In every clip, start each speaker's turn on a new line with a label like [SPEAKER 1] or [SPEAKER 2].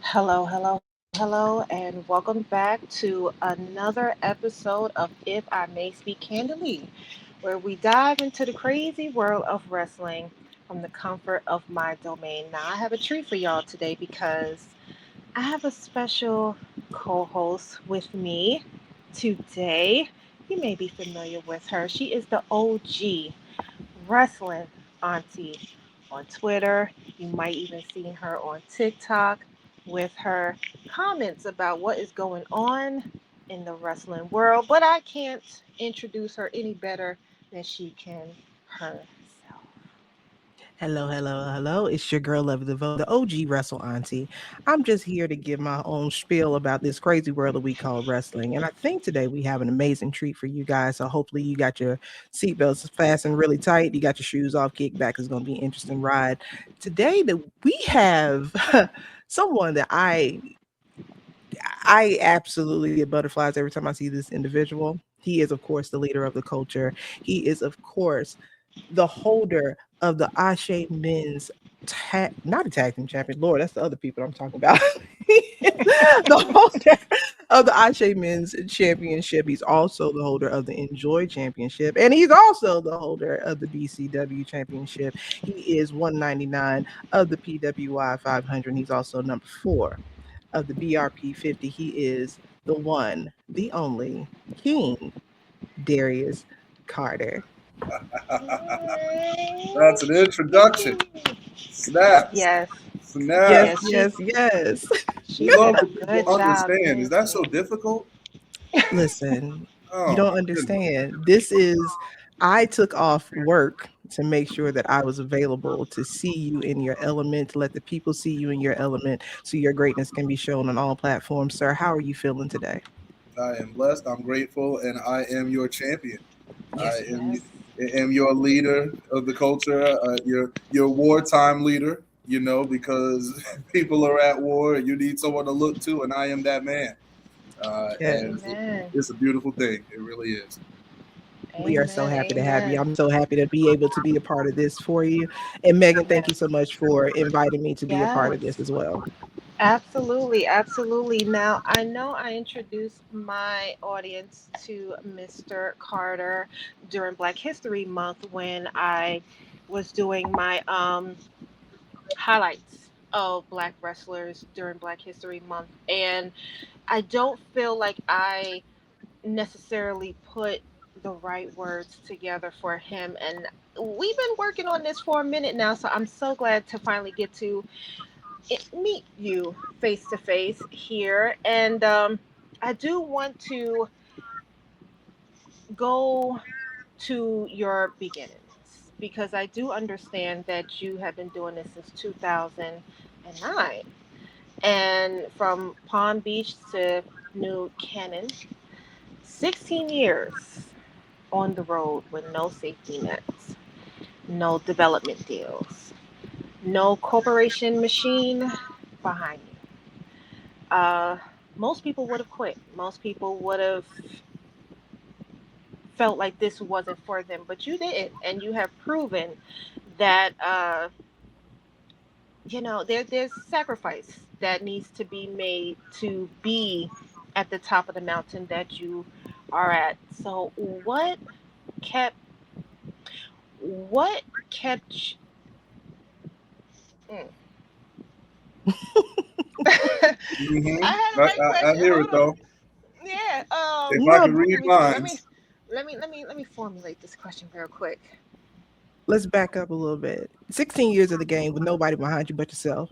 [SPEAKER 1] Hello, hello, hello, and welcome back to another episode of If I May Speak Candidly, where we dive into the crazy world of wrestling from the comfort of my domain. Now, I have a treat for y'all today because I have a special co host with me today. You may be familiar with her. She is the OG wrestling auntie on Twitter. You might even see her on TikTok with her comments about what is going on in the wrestling world. But I can't introduce her any better than she can herself.
[SPEAKER 2] Hello, hello, hello. It's your girl, Lovely Laveau, the OG Wrestle Auntie. I'm just here to give my own spiel about this crazy world that we call wrestling. And I think today we have an amazing treat for you guys. So hopefully you got your seatbelts fastened really tight. You got your shoes off, kick back. It's going to be an interesting ride. Today that we have someone that I absolutely get butterflies every time I see this individual. He is, of course, the leader of the culture. He is, of course, the holder of the Ashe men's not a tag team champion. Lord, that's the other people I'm talking about. The holder of the Ashe men's championship. He's also the holder of the Enjoy championship, and he's also the holder of the BCW championship. He is 199 of the PWI 500. He's also number 4 of the BRP 50. He is the one, the only King Darius Carter.
[SPEAKER 3] That's an introduction. Snaps.
[SPEAKER 1] Yes,
[SPEAKER 2] Yes,
[SPEAKER 3] Snaps.
[SPEAKER 1] yes, she
[SPEAKER 2] yes, yes.
[SPEAKER 1] she
[SPEAKER 3] We
[SPEAKER 1] did
[SPEAKER 3] love
[SPEAKER 1] a
[SPEAKER 3] when people
[SPEAKER 1] good job,
[SPEAKER 3] understand. Is
[SPEAKER 1] didn't
[SPEAKER 3] that so
[SPEAKER 1] she?
[SPEAKER 3] difficult?
[SPEAKER 2] Listen, you
[SPEAKER 3] Oh
[SPEAKER 2] don't
[SPEAKER 3] my goodness.
[SPEAKER 2] understand. I took off work to make sure that I was available to see you in your element, to let the people see you in your element so your greatness can be shown on all platforms. Sir, how are you feeling today?
[SPEAKER 3] I am blessed. I'm grateful, and I am your champion. I
[SPEAKER 2] Yes,
[SPEAKER 1] Yes.
[SPEAKER 3] am your leader of the culture. Your wartime leader. You know, because people are at war, and you need someone to look to, and I am that man. And
[SPEAKER 2] yes.
[SPEAKER 1] Amen.
[SPEAKER 3] it's a beautiful thing. It really is.
[SPEAKER 2] We are so
[SPEAKER 1] Amen.
[SPEAKER 2] happy to have you.
[SPEAKER 1] Amen.
[SPEAKER 2] I'm so happy to be able to be a part of this for you. And Megan, thank
[SPEAKER 1] Yes.
[SPEAKER 2] you so much for inviting me to be a part of this
[SPEAKER 1] Yes.
[SPEAKER 2] as well.
[SPEAKER 1] Absolutely, absolutely. Now, I know I introduced my audience to Mr. Carter during Black History Month when I was doing my highlights of Black wrestlers during Black History Month. And I don't feel like I necessarily put the right words together for him. And we've been working on this for a minute now, so I'm so glad to finally get to meet you face to face here. And I do want to go to your beginnings because I do understand that you have been doing this since 2009. And from Palm Beach to New Canaan, 16 years on the road with no safety nets, no development deals, no corporation machine behind you. Most people would have quit. Most people would have felt like this wasn't for them, but you didn't, and you have proven that there's sacrifice that needs to be made to be at the top of the mountain that you are at. So kept what kept mm.
[SPEAKER 3] Hmm.
[SPEAKER 1] I had a
[SPEAKER 3] I,
[SPEAKER 1] right
[SPEAKER 3] I, I
[SPEAKER 1] question.
[SPEAKER 3] hear it
[SPEAKER 1] Hold on.
[SPEAKER 3] though.
[SPEAKER 1] Yeah.
[SPEAKER 3] If I
[SPEAKER 2] No,
[SPEAKER 3] can read
[SPEAKER 1] Let me
[SPEAKER 3] minds,
[SPEAKER 1] let me formulate this question real quick.
[SPEAKER 2] let's back up a little bit. 16 years of the game with nobody behind you but yourself.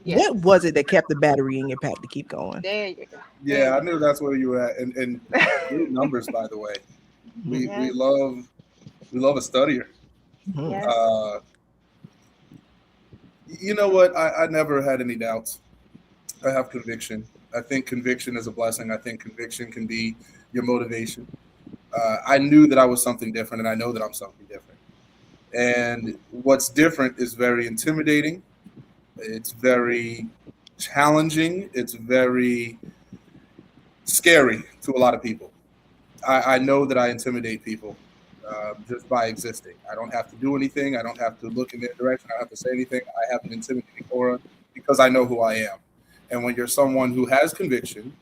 [SPEAKER 1] Yes.
[SPEAKER 2] What was it that kept the battery in your pack to keep going?
[SPEAKER 1] There you go. There
[SPEAKER 3] yeah,
[SPEAKER 1] you
[SPEAKER 3] I knew that's where you were at. And great numbers, by the way.
[SPEAKER 2] Mhm,
[SPEAKER 3] We
[SPEAKER 1] Yes.
[SPEAKER 3] love a studier.
[SPEAKER 2] mhm.
[SPEAKER 1] Yes.
[SPEAKER 3] Uh, you know what? I never had any doubts. I have conviction. I think conviction is a blessing. I think conviction can be your motivation. I knew that I was something different, and I know that I'm something different. And what's different is very intimidating. It's very challenging. It's very scary to a lot of people. I know that I intimidate people just by existing. I don't have to do anything. I don't have to look in their direction. I don't have to say anything. I have an intimidating aura because I know who I am. And when you're someone who has conviction,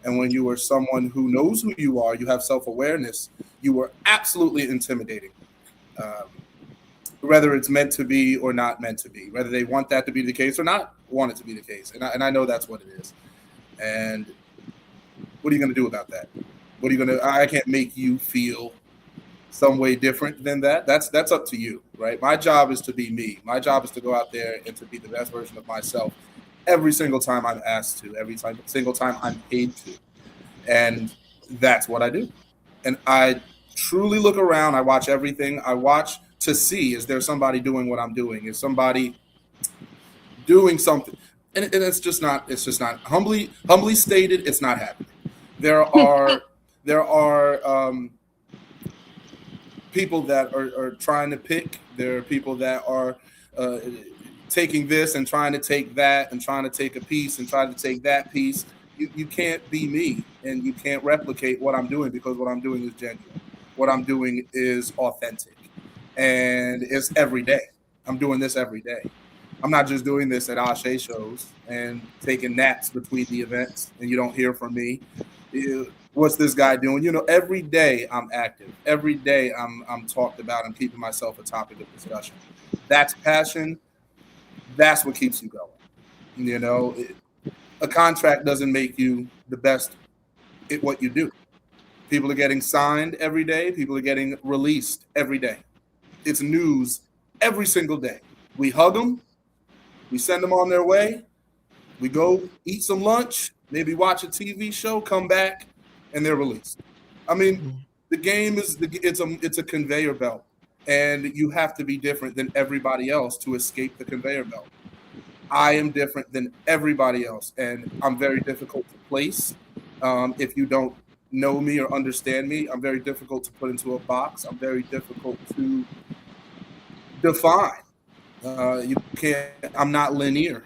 [SPEAKER 3] and when you are someone who knows who you are, you have self-awareness, you are absolutely intimidating. Um, Whether it's meant to be or not meant to be, whether they want that to be the case or not want it to be the case. And I know that's what it is. And what are you going to do about that? What are you going to, I can't make you feel some way different than that. That's up to you, right? My job is to be me. My job is to go out there and to be the best version of myself every single time I'm asked to, single time I'm paid to. And that's what I do. And I truly look around. I watch everything. I watch to see, is there somebody doing what I'm doing? Is somebody doing something? And it's just not humbly stated, it's not happening. There are people that are trying to pick. There are people that are taking this and trying to take that and trying to take a piece and trying to take that piece. You can't be me, and you can't replicate what I'm doing, because what I'm doing is genuine. What I'm doing is authentic, and it's every day. I'm doing this every day. I'm not just doing this at Ashe shows and taking naps between the events and you don't hear from me. What's this guy doing? Every day I'm active. Every day I'm talked about. I'm keeping myself a topic of discussion. That's passion. That's what keeps you going. A contract doesn't make you the best at what you do. People are getting signed every day. People are getting released every day. It's news every single day. We hug them. We send them on their way. We go eat some lunch, maybe watch a TV show, come back, and they're released. I mean, the game it's a conveyor belt, and you have to be different than everybody else to escape the conveyor belt. I am different than everybody else, and I'm very difficult to place. If you don't know me or understand me, I'm very difficult to put into a box. I'm very difficult to define. You can't. I'm not linear.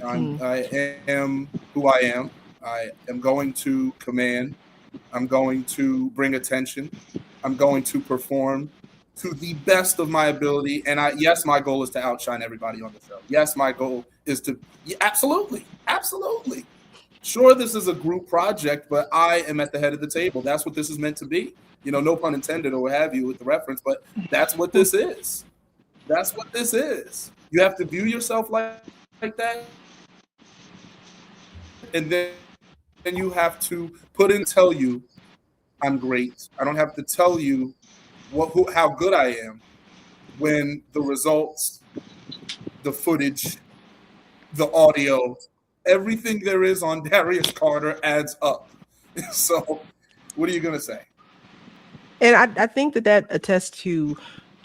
[SPEAKER 3] I am who I am. I am going to command. I'm going to bring attention. I'm going to perform to the best of my ability. And yes, my goal is to outshine everybody on the show. Yes, my goal is to, yeah, absolutely. Sure, this is a group project, but I am at the head of the table. That's what this is meant to be. No pun intended or what have you with the reference, but that's what this is. That's what this is. You have to view yourself like that. And then you have to tell you I'm great. I don't have to tell you how good I am when the results, the footage, the audio, everything there is on Darius Carter adds up. So what are you going to say?
[SPEAKER 2] And I think that attests to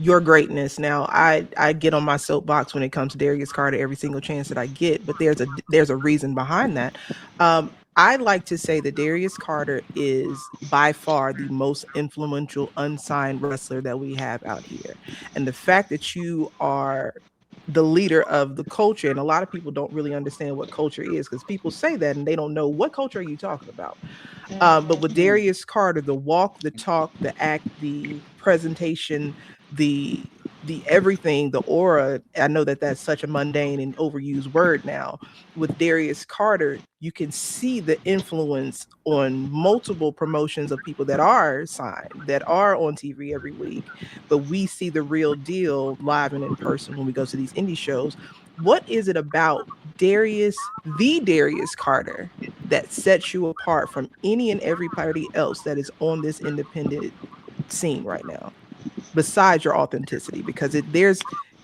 [SPEAKER 2] your greatness. Now, I get on my soapbox when it comes to Darius Carter every single chance that I get, but there's a reason behind that. I like to say that Darius Carter is by far the most influential unsigned wrestler that we have out here. And the fact that you are the leader of the culture, and a lot of people don't really understand what culture is, because people say that and they don't know what culture are you talking about. But with Darius Carter, the walk, the talk, the act, the presentation, the everything, the aura. I know that that's such a mundane and overused word now. With Darius Carter, you can see the influence on multiple promotions of people that are signed, that are on TV every week. But we see the real deal live and in person when we go to these indie shows. What is it about Darius Carter, that sets you apart from any and everybody else that is on this independent scene right now, besides your authenticity? Because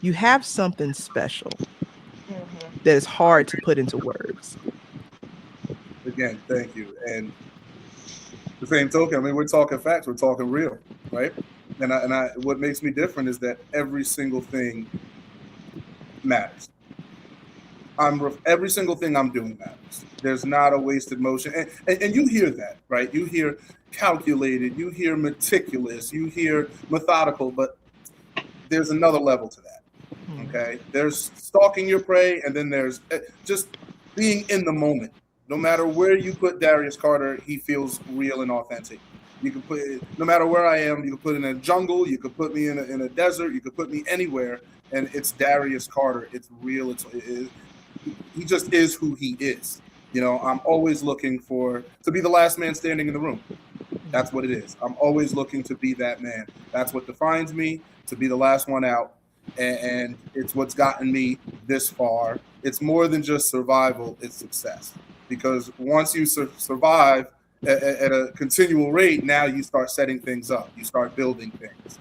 [SPEAKER 2] you have something special that is hard to put into words.
[SPEAKER 3] Again, thank you. And the same token, I mean, we're talking facts, we're talking real, right? And what makes me different is that every single thing matters. Every single thing I'm doing matters. There's not a wasted motion. And you hear that, right? You hear calculated, you hear meticulous, you hear methodical, but there's another level to that. Okay? There's stalking your prey, and then there's just being in the moment. No matter where you put Darius Carter, he feels real and authentic. You can put it, no matter where I am, you can put it in a jungle, you could put me in a desert, you could put me anywhere, and it's Darius Carter. It's real. he just is who he is. I'm always looking to be the last man standing in the room. That's what it is. I'm always looking to be that man. That's what defines me, to be the last one out. And it's what's gotten me this far. It's more than just survival, it's success. Because once you survive at a continual rate, now you start setting things up. You start building things.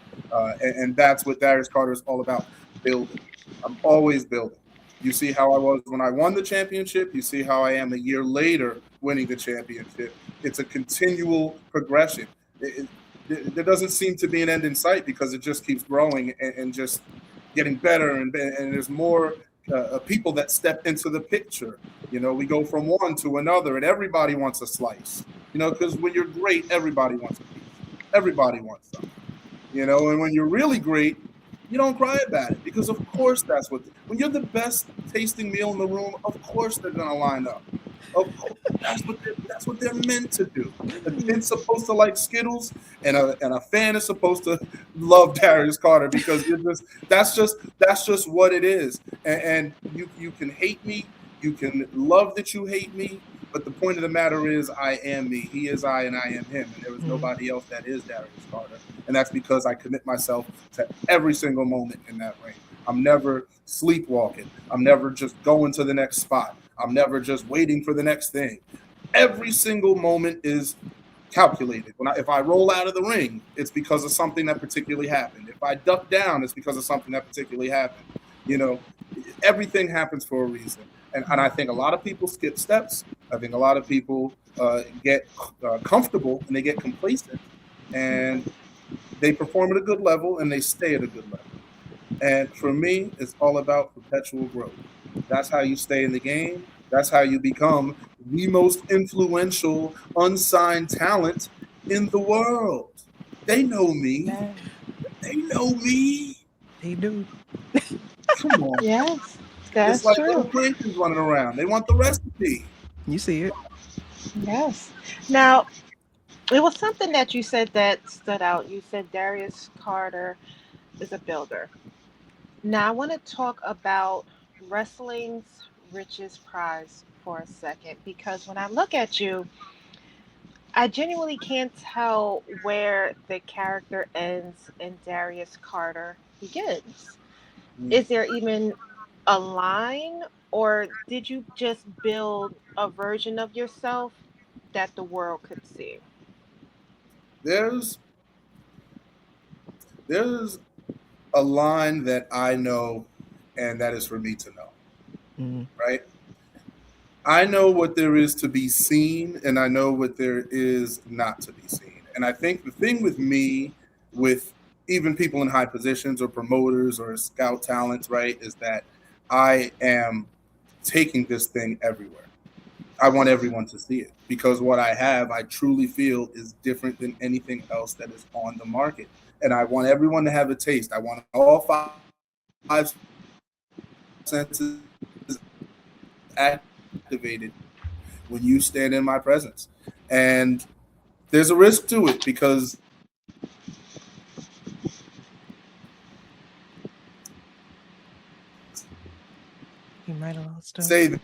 [SPEAKER 3] And that's what Darius Carter is all about, building. I'm always building. You see how I was when I won the championship. You see how I am a year later winning the championship. It's a continual progression. There doesn't seem to be an end in sight because it just keeps growing and just getting better. And there's more people that step into the picture. We go from one to another and everybody wants a slice, because when you're great, everybody wants a piece. Everybody wants something, and when you're really great, you don't cry about it because, of course, when you're the best tasting meal in the room, of course they're going to line up. Of course, that's what they're meant to do. A kid's supposed to like Skittles, and a fan is supposed to love Darius Carter because that's just what it is. And you can hate me, you can love that you hate me, but the point of the matter is I am me. He is I, and I am him, and there is nobody else that is Darius Carter. And that's because I commit myself to every single moment in that ring. I'm never sleepwalking. I'm never just going to the next spot. I'm never just waiting for the next thing. Every single moment is calculated. If I roll out of the ring, it's because of something that particularly happened. If I duck down, it's because of something that particularly happened. Everything happens for a reason. And I think a lot of people skip steps. I think a lot of people get comfortable and they get complacent. And they perform at a good level and they stay at a good level. And for me, it's all about perpetual growth. That's how you stay in the game. That's how you become the most influential unsigned talent in the world. They know me. They know me.
[SPEAKER 2] They do.
[SPEAKER 3] Come on.
[SPEAKER 1] Yes, that's
[SPEAKER 3] it's like
[SPEAKER 1] true.
[SPEAKER 3] little plankins running around. They want the recipe.
[SPEAKER 2] You see it.
[SPEAKER 1] Yes. Now, it was something that you said that stood out. You said Darius Carter is a builder. Now, I want to talk about wrestling's Richest Prize for a second because when I look at you, I genuinely can't tell where the character ends and Darius Carter begins. Is there even a line, or did you just build a version of yourself that the world could see?
[SPEAKER 3] There's a line that I know, and that is for me to know. Right? I know what there is to be seen, and I know what there is not to be seen. And I think the thing with me, with even people in high positions or promoters or scout talents, right, is that I am taking this thing everywhere. I want everyone to see it because what I have, I truly feel is different than anything else that is on the market. And I want everyone to have a taste. I want all five senses activated when you stand in my presence. And there's a risk to it because
[SPEAKER 2] You might have lost him.
[SPEAKER 3] say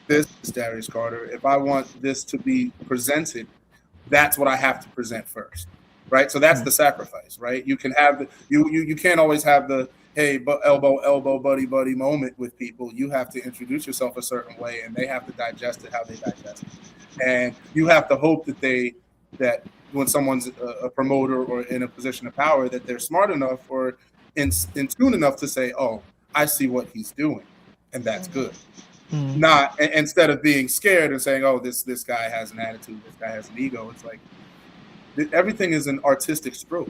[SPEAKER 3] this, Darius Carter, if I want this to be presented, that's what I have to present first. Right. So that's the sacrifice, right? You can have you can't always have the hey, elbow, buddy moment with people. You have to introduce yourself a certain way and they have to digest it how they digest it. And you have to hope that when someone's a promoter or in a position of power, that they're smart enough or in tune enough to say, oh, I see what he's doing. And that's good. Not instead of being scared and saying, oh, this guy has an attitude, this guy has an ego. It's like everything is an artistic stroke.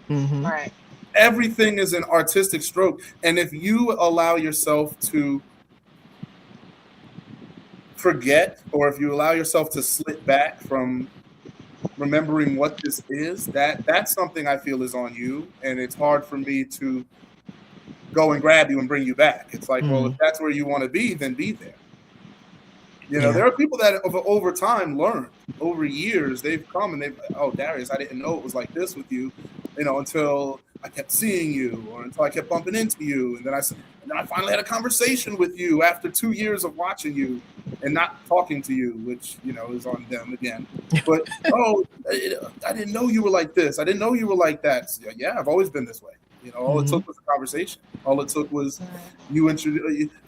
[SPEAKER 1] Right.
[SPEAKER 3] Everything is an artistic stroke. And if you allow yourself to forget, or if you allow yourself to slip back from remembering what this is, that's something I feel is on you. And it's hard for me to go and grab you and bring you back. It's like, well, if that's where you want to be, then be there. There are people that over time learn, over years, they've come and they've, oh, Darius, I didn't know it was like this with you, until I kept seeing you or until I kept bumping into you. And then And then I finally had a conversation with you after 2 years of watching you and not talking to you, which, is on them again. But, I didn't know you were like this. I didn't know you were like that. So, yeah, I've always been this way. All it took was a conversation. All it took was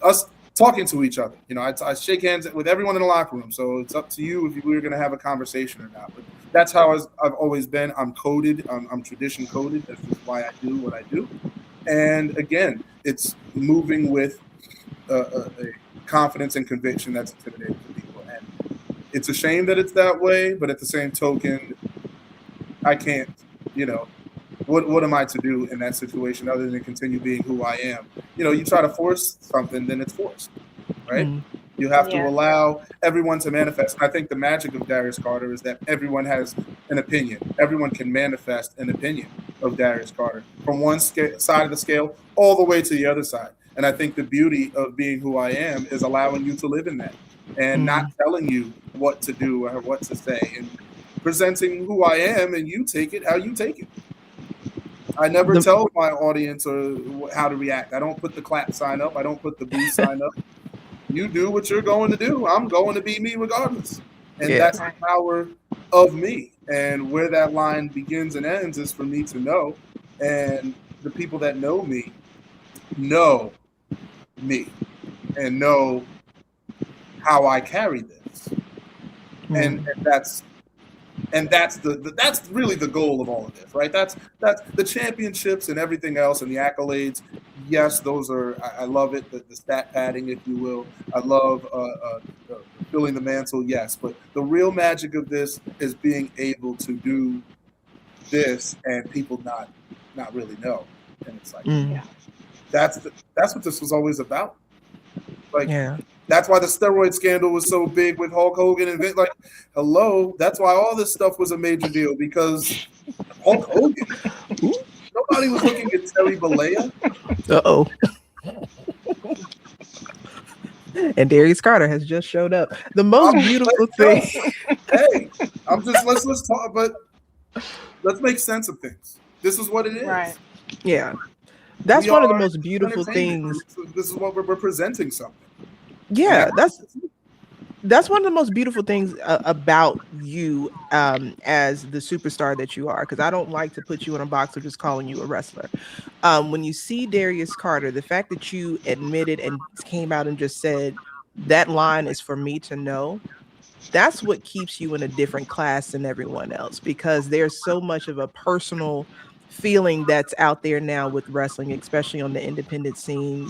[SPEAKER 3] us talking to each other. I shake hands with everyone in the locker room. So it's up to you if we were going to have a conversation or not. But that's how I've always been. I'm coded. I'm tradition coded. That's just why I do what I do. And again, it's moving with a confidence and conviction that's intimidating to people. And it's a shame that it's that way. But at the same token, I can't, what am I to do in that situation other than continue being who I am? You try to force something, then it's forced, right? You have to allow everyone to manifest. And I think the magic of Darius Carter is that everyone has an opinion. Everyone can manifest an opinion of Darius Carter from one side of the scale all the way to the other side. And I think the beauty of being who I am is allowing you to live in that and not telling you what to do or what to say and presenting who I am, and you take it how you take it. I never tell my audience how to react. I don't put the clap sign up. I don't put the boo sign up. You do what you're going to do. I'm going to be me regardless. And that's the power of me. And where that line begins and ends is for me to know. And the people that know me and know how I carry this. And that's really the goal of all of this, right? That's the championships and everything else and the accolades. Yes, those are, I love it, the stat padding, if you will. I love filling the mantle, yes. But the real magic of this is being able to do this and people not really know. And it's like, that's what this was always about. That's why the steroid scandal was so big with Hulk Hogan and Vince. Like, hello, that's why all this stuff was a major deal, because Hulk Hogan. Nobody was looking at Terry Bollea.
[SPEAKER 2] Uh-oh. And Darius Carter has just showed up. The most beautiful thing.
[SPEAKER 3] Hey, let's talk, but let's make sense of things. This is what it is.
[SPEAKER 1] Right.
[SPEAKER 2] Yeah. That's one of the most beautiful things.
[SPEAKER 3] This is what we're presenting something.
[SPEAKER 2] Yeah, that's one of the most beautiful things about you as the superstar that you are, because I don't like to put you in a box of just calling you a wrestler. When you see Darius Carter, the fact that you admitted and came out and just said that line is for me to know, that's what keeps you in a different class than everyone else, because there's so much of a personal feeling that's out there now with wrestling, especially on the independent scene.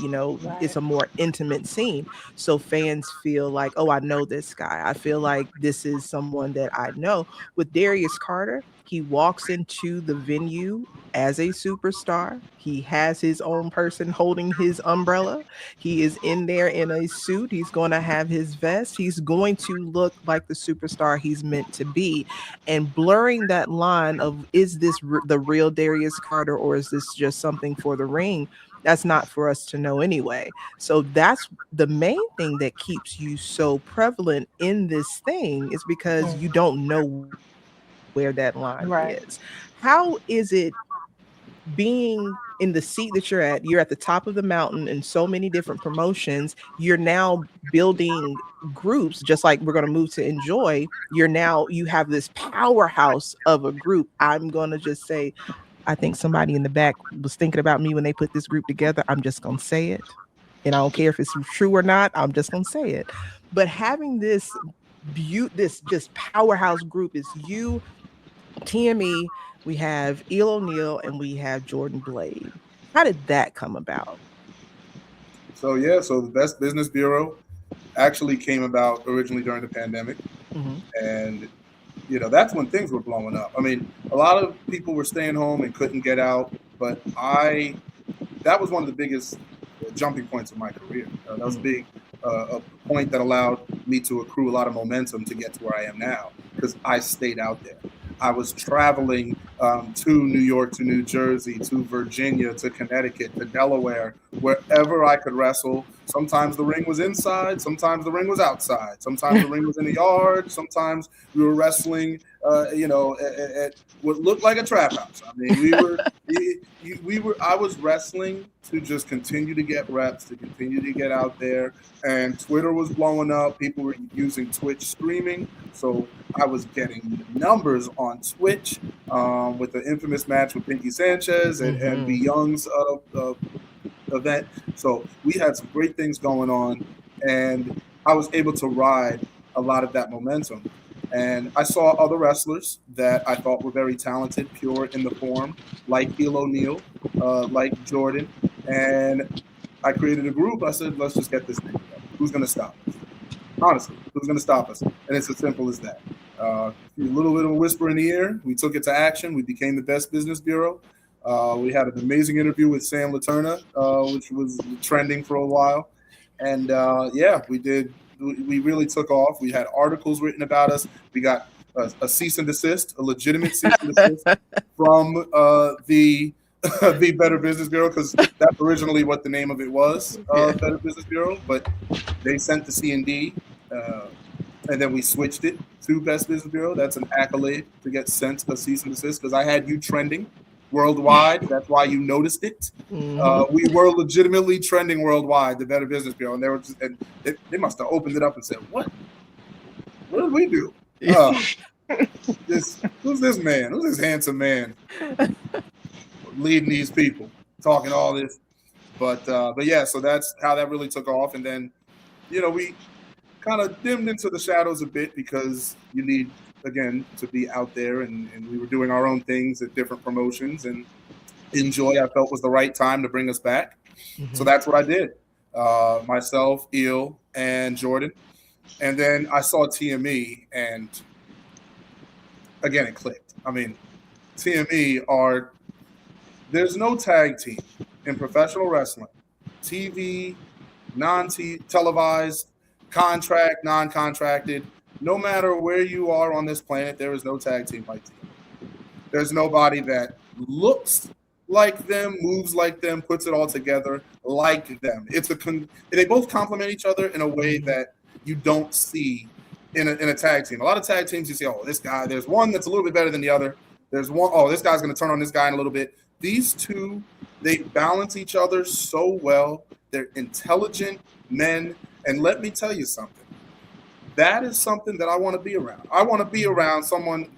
[SPEAKER 2] It's a more intimate scene, so fans feel like, oh, I know this guy. I feel like this is someone that I know. With Darius Carter, he walks into the venue as a superstar. He has his own person holding his umbrella. He is in there in a suit. He's going to have his vest. He's going to look like the superstar he's meant to be. And blurring that line of, is this the real Darius Carter, or is this just something for the ring? That's not for us to know anyway. So that's the main thing that keeps you so prevalent in this thing, is because you don't know where that line is. How is it being in the seat that you're at? You're at the top of the mountain in so many different promotions. You're now building groups, just like we're going to move to Enjoy. You have this powerhouse of a group. I'm going to just say, I think somebody in the back was thinking about me when they put this group together. I'm just going to say it. And I don't care if it's true or not. I'm just going to say it. But having this just powerhouse group is you, TME, we have Eel O'Neill, and we have Jordan Blade. How did that come about?
[SPEAKER 3] So the Best Business Bureau actually came about originally during the pandemic. And that's when things were blowing up. I mean, a lot of people were staying home and couldn't get out, but that was one of the biggest jumping points of my career. That was a point that allowed me to accrue a lot of momentum to get to where I am now, because I stayed out there. I was traveling to New York, to New Jersey, to Virginia, to Connecticut, to Delaware, wherever I could wrestle. Sometimes the ring was inside, sometimes the ring was outside, sometimes the ring was in the yard, sometimes we were wrestling, at what looked like a trap house. I mean, I was wrestling to just continue to get reps, to continue to get out there. And Twitter was blowing up. People were using Twitch streaming. So I was getting numbers on Twitch with the infamous match with Pinky Sanchez and the Youngs event. So we had some great things going on. And I was able to ride a lot of that momentum. And I saw other wrestlers that I thought were very talented, pure in the form, like Eel O'Neill, like Jordan. And I created a group. I said, let's just get this thing together. Who's going to stop us? Honestly, who's going to stop us? And it's as simple as that. A little bit of a whisper in the ear. We took it to action. We became the Best Business Bureau. We had an amazing interview with Sam Laterna, which was trending for a while. And yeah, we did. We really took off. We had articles written about us. We got a cease and desist, a legitimate cease and desist from the the Better Business Bureau, because that's originally what the name of it was, Better Business Bureau. But they sent the C&D, and then we switched it to Best Business Bureau. That's an accolade to get sent a cease and desist, because I had you trending worldwide. That's why you noticed it. We were legitimately trending worldwide, the Better Business Bureau, and they must have opened it up and said, "What did we do? Who's this man? Who's this handsome man leading these people, talking all this?" But yeah, so that's how that really took off. And then, we kind of dimmed into the shadows a bit, because you need, again, to be out there, and we were doing our own things at different promotions, and Enjoy, I felt, was the right time to bring us back. So that's what I did. Myself, Eel, and Jordan. And then I saw TME, and again, it clicked. I mean, TME there's no tag team in professional wrestling, TV, non-televised, contract, non-contracted. No matter where you are on this planet, there is no tag team like TME. There's nobody that looks like them, moves like them, puts it all together like them. They both complement each other in a way that you don't see in a tag team. A lot of tag teams, you see, oh, this guy, there's one that's a little bit better than the other. There's one, oh, this guy's going to turn on this guy in a little bit. These two, they balance each other so well. They're intelligent men. And let me tell you something. That is something that I want to be around. I want to be around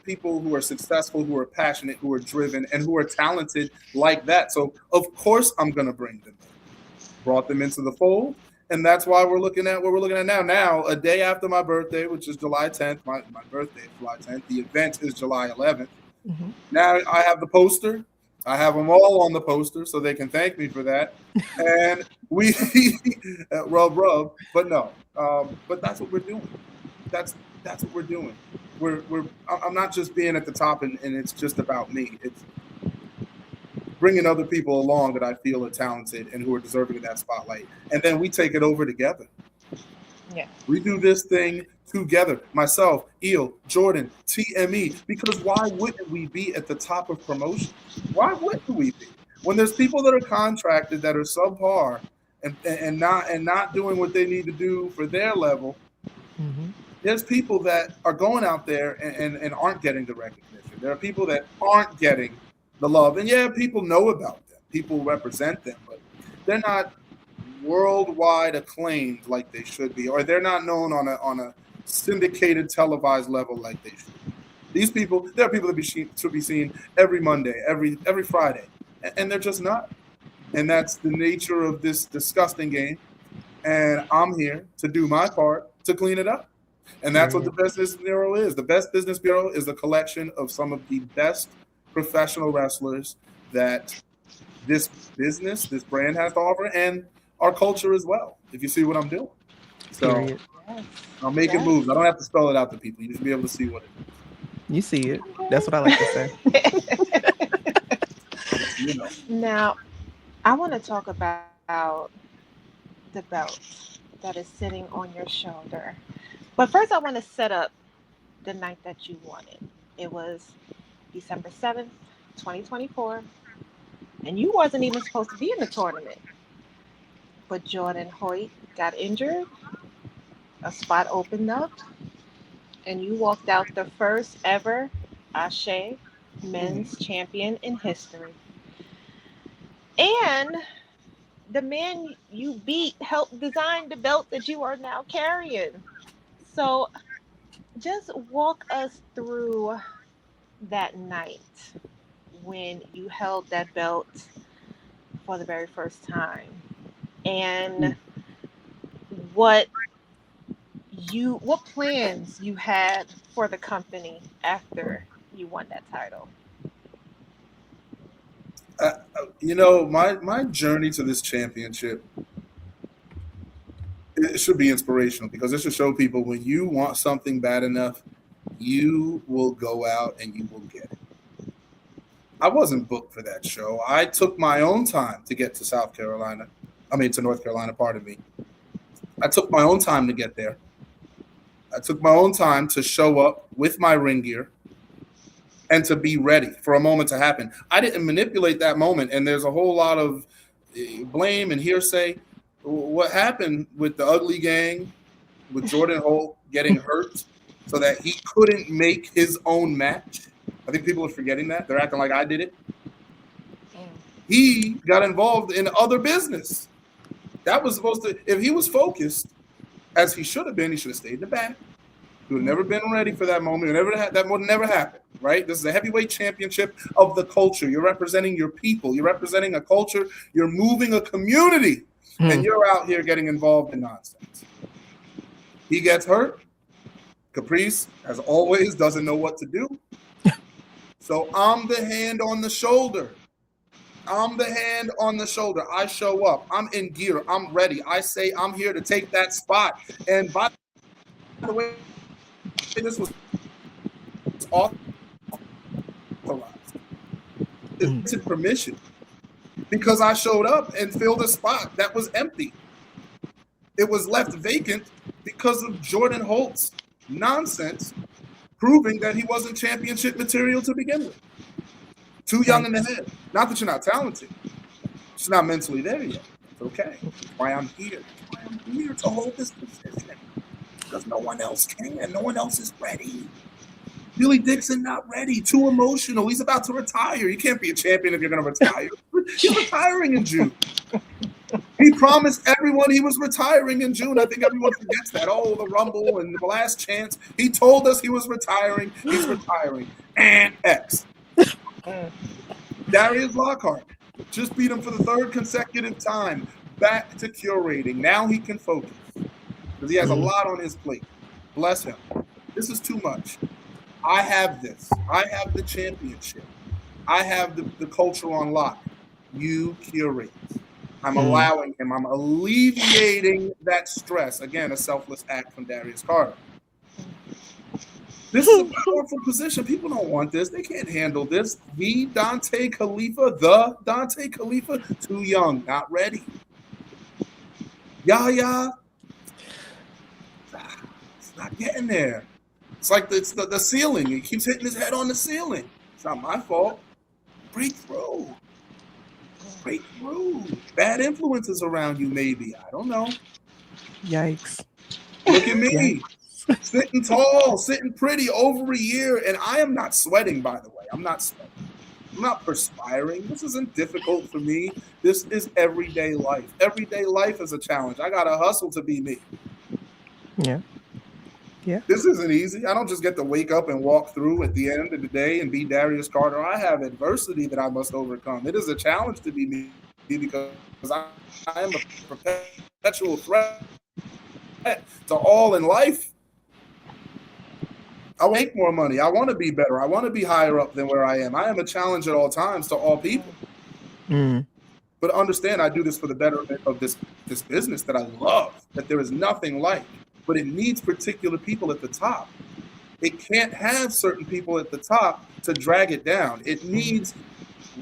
[SPEAKER 3] people who are successful, who are passionate, who are driven, and who are talented like that. So, of course, I'm going to bring them in. Brought them into the fold. And that's why we're looking at what we're looking at now. Now, a day after my birthday, which is July 10th, my birthday is July 10th. The event is July 11th. Now I have the poster. I have them all on the poster, so they can thank me for that. And we rub. But no, but that's what we're doing. That's what we're doing. I'm not just being at the top and it's just about me. It's bringing other people along that I feel are talented and who are deserving of that spotlight. And then we take it over together.
[SPEAKER 1] Yeah.
[SPEAKER 3] We do this thing together. Myself, Eel, Jordan, TME. Because why wouldn't we be at the top of promotion? Why wouldn't we be? When there's people that are contracted that are subpar and not doing what they need to do for their level, there's people that are going out there and aren't getting the recognition. There are people that aren't getting the love. And yeah, people know about them. People represent them, but they're not worldwide acclaimed like they should be, or they're not known on a syndicated televised level like they should be. These people, there are people that should be seen every Monday, every Friday, and they're just not. And that's the nature of this disgusting game. And I'm here to do my part to clean it up. And that's what the Best Business Bureau is. The Best Business Bureau is a collection of some of the best professional wrestlers that this brand has to offer, and our culture as well, if you see what I'm doing. So I'm making moves. I don't have to spell it out to people. You should be able to see what it is.
[SPEAKER 2] You see it. That's what I like to say.
[SPEAKER 1] Now, I want to talk about the belt that is sitting on your shoulder. But first, I want to set up the night that you won it. It was December 7th, 2024, and you wasn't even supposed to be in the tournament. But Jordan Hoyt got injured, a spot opened up, and you walked out the first ever Ashe men's champion in history. And the man you beat helped design the belt that you are now carrying. So just walk us through that night when you held that belt for the very first time, and what what plans you had for the company after you won that title.
[SPEAKER 3] My journey to this championship, it should be inspirational because it should show people when you want something bad enough, you will go out and you will get it. I wasn't booked for that show. I took my own time to get to South Carolina. I mean, to North Carolina, pardon me. I took my own time to get there. I took my own time to show up with my ring gear and to be ready for a moment to happen. I didn't manipulate that moment, and there's a whole lot of blame and hearsay. What happened with the Ugly Gang, with Jordan Holt getting hurt so that he couldn't make his own match? I think people are forgetting that. They're acting like I did it. He got involved in other business. That was supposed to, if he was focused, as he should have been, he should have stayed in the back. He would have never been ready for that moment. That would never happen, right? This is a heavyweight championship of the culture. You're representing your people. You're representing a culture. You're moving a community. And you're out here getting involved in nonsense. He gets hurt. Caprice, as always, doesn't know what to do. So I'm the hand on the shoulder. I'm the hand on the shoulder. I show up. I'm in gear. I'm ready. I say I'm here to take that spot. And by the way, this was authorized. It's permission because I showed up and filled a spot that was empty. It was left vacant because of Jordan Holt's nonsense, proving that he wasn't championship material to begin with. Too young in the head. Not that you're not talented. Just not mentally there yet. It's okay. That's why I'm here. That's why I'm here to hold this position. Because no one else can. No one else is ready. Billy Dixon not ready. Too emotional. He's about to retire. You can't be a champion if you're going to retire. He's retiring in June. He promised everyone he was retiring in June. I think everyone forgets that. Oh, the Rumble and the last chance. He told us he was retiring. He's retiring. And X. Darius Lockhart just beat him for the third consecutive time. Back to curating. Now he can focus because he has a lot on his plate. Bless him. This is too much. I have this. I have the championship. I have the culture on lock. You curate. I'm allowing him. I'm alleviating that stress. Again, a selfless act from Darius Carter. This is a powerful position. People don't want this. They can't handle this. The Dante Khalifa, too young, not ready. Yaya, it's not getting there. It's like the ceiling. He keeps hitting his head on the ceiling. It's not my fault. Break through. Break through. Bad influences around you, maybe. I don't know.
[SPEAKER 2] Yikes.
[SPEAKER 3] Look at me. Yikes. Sitting tall, sitting pretty over a year, and I am not sweating, by the way. I'm not sweating. I'm not perspiring. This isn't difficult for me. This is everyday life. Everyday life is a challenge. I got to hustle to be me.
[SPEAKER 2] Yeah.
[SPEAKER 3] This isn't easy. I don't just get to wake up and walk through at the end of the day and be Darius Carter. I have adversity that I must overcome. It is a challenge to be me because I am a perpetual threat to all in life. I make more money. I want to be better. I want to be higher up than where I am. I am a challenge at all times to all people. But understand, I do this for the betterment of this business that I love, that there is nothing like. But it needs particular people at the top. It can't have certain people at the top to drag it down. It needs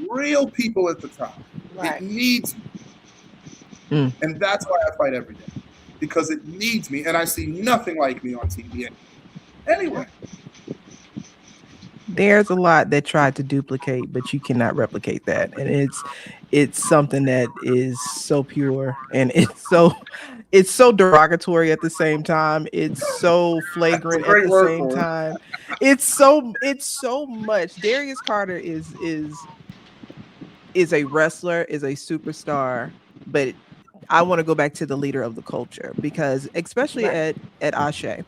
[SPEAKER 3] real people at the top. Right. It needs me. And that's why I fight every day. Because it needs me. And I see nothing like me on TV. Anyway.
[SPEAKER 2] There's a lot that tried to duplicate, but you cannot replicate that. And it's something that is so pure and it's so derogatory at the same time. It's so flagrant at the same time. It's so much. Darius Carter is is a wrestler, is a superstar, but I want to go back to the leader of the culture because especially
[SPEAKER 1] Right.
[SPEAKER 2] at Ashe,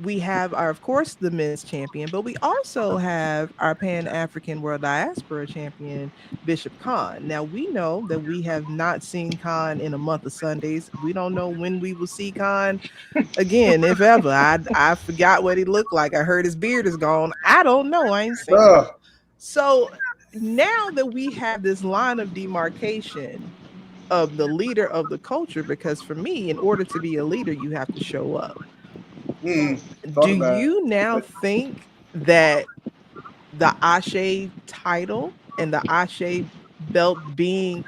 [SPEAKER 2] we have our, of course, the men's champion, but we also have our Pan African World Diaspora champion, Bishop Khan. Now we know that we have not seen Khan in a month of Sundays. We don't know when we will see Khan again, if ever. I forgot what he looked like. I heard his beard is gone. I don't know. I ain't seen him.
[SPEAKER 3] Ugh.
[SPEAKER 2] So now that we have this line of demarcation of the leader of the culture, because for me, in order to be a leader, you have to show up. Do
[SPEAKER 3] Thought about
[SPEAKER 2] you
[SPEAKER 3] it.
[SPEAKER 2] now think that the Ashe title and the Ashe belt being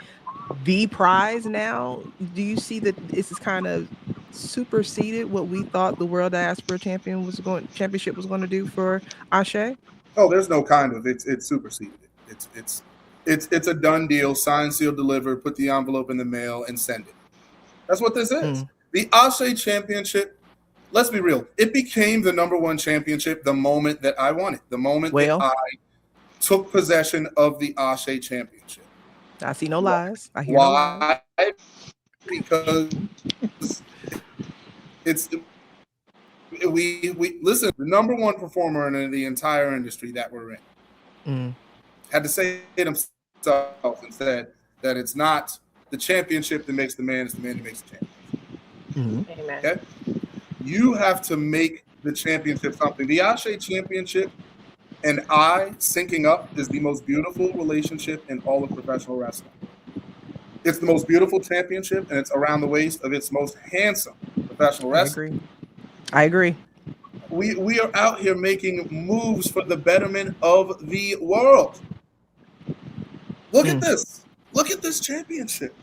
[SPEAKER 2] the prize now, do you see that this is kind of superseded what we thought the World Diaspora Championship was going to do for Ashe?
[SPEAKER 3] Oh, there's no kind of. It's superseded. It's a done deal. Signed, sealed, delivered. Put the envelope in the mail and send it. That's what this is.
[SPEAKER 2] Mm.
[SPEAKER 3] The Ashe Championship. Let's be real. It became the number one championship the moment that I won it. The moment that
[SPEAKER 2] Well,
[SPEAKER 3] I took possession of the Ashe Championship.
[SPEAKER 2] I see no lies. I hear no lies.
[SPEAKER 3] Why? Because it's we listen. The number one performer in the entire industry that we're in
[SPEAKER 2] Mm.
[SPEAKER 3] had to say it himself and said that it's not the championship that makes the man; it's the man that makes the champion.
[SPEAKER 2] Mhm.
[SPEAKER 1] Amen.
[SPEAKER 3] Okay, you have to make the championship something. The Ashe Championship and I syncing up is the most beautiful relationship in all of professional wrestling. It's the most beautiful championship, and it's around the waist of its most handsome professional
[SPEAKER 2] I
[SPEAKER 3] wrestler.
[SPEAKER 2] agree. I agree.
[SPEAKER 3] We are out here making moves for the betterment of the world. Look at
[SPEAKER 2] Mm.
[SPEAKER 3] this. Look at this championship.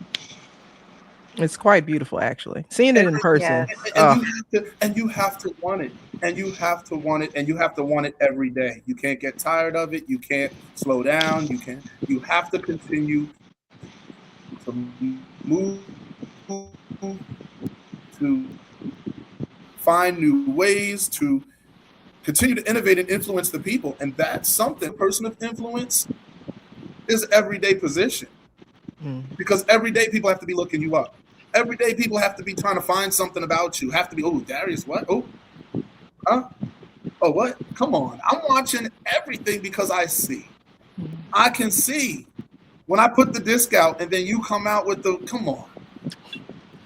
[SPEAKER 2] It's quite beautiful, actually. Seeing it
[SPEAKER 3] And,
[SPEAKER 2] in person.
[SPEAKER 1] Yes.
[SPEAKER 3] and you have to want it. And you have to want it. And you have to want it every day. You can't get tired of it. You can't slow down. You have to continue to move, to find new ways, to continue to innovate and influence the people. And that's something, person of influence is everyday position.
[SPEAKER 2] Mm.
[SPEAKER 3] Because every day people have to be looking you up. Every day people have to be trying to find something about you. Have to be, oh, Darius, what? Oh, huh? Oh, what? Come on. I'm watching everything because I see. I can see when I put the disc out and then you come out with the, come on,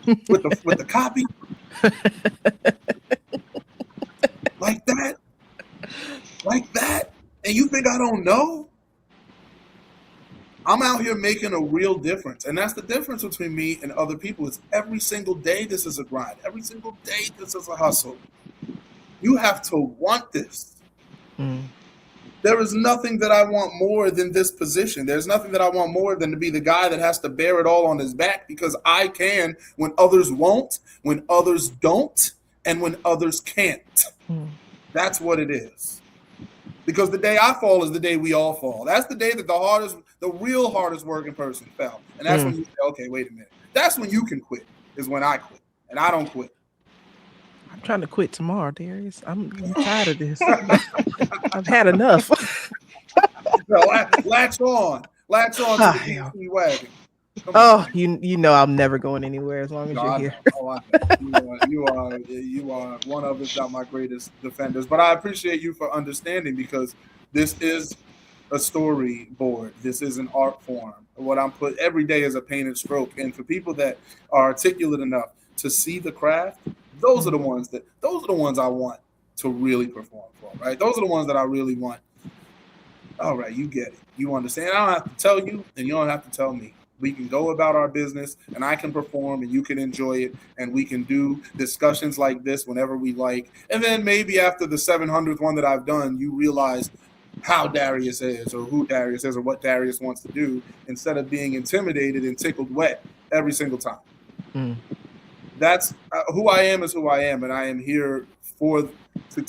[SPEAKER 3] with the copy. Like that. Like that. And you think I don't know? I'm out here making a real difference. And that's the difference between me and other people. It's every single day this is a grind. Every single day this is a hustle. You have to want this.
[SPEAKER 2] Mm.
[SPEAKER 3] There is nothing that I want more than this position. There's nothing that I want more than to be the guy that has to bear it all on his back because I can when others won't, when others don't, and when others can't.
[SPEAKER 2] Mm.
[SPEAKER 3] That's what it is. Because the day I fall is the day we all fall. That's the day that the real hardest working person fell. And that's when you say, okay, wait a minute. That's when you can quit, is when I quit. And I don't quit.
[SPEAKER 2] I'm trying to quit tomorrow, Darius. I'm tired of this. I've had enough.
[SPEAKER 3] No, latch on to the DC wagon.
[SPEAKER 2] Oh, you know I'm never going anywhere as long as you're here.
[SPEAKER 3] You are one of, if not my greatest defenders. But I appreciate you for understanding because this is a storyboard. This is an art form. What I'm put every day is a painted stroke. And for people that are articulate enough to see the craft, those are the ones I want to really perform for, right? Those are the ones that I really want. All right, you get it. You understand. I don't have to tell you, and you don't have to tell me. We can go about our business, and I can perform, and you can enjoy it, and we can do discussions like this whenever we like. And then maybe after the 700th one that I've done, you realize how Darius is, or who Darius is, or what Darius wants to do, instead of being intimidated and tickled wet every single time.
[SPEAKER 2] Mm.
[SPEAKER 3] That's who I am is who I am, and I am here to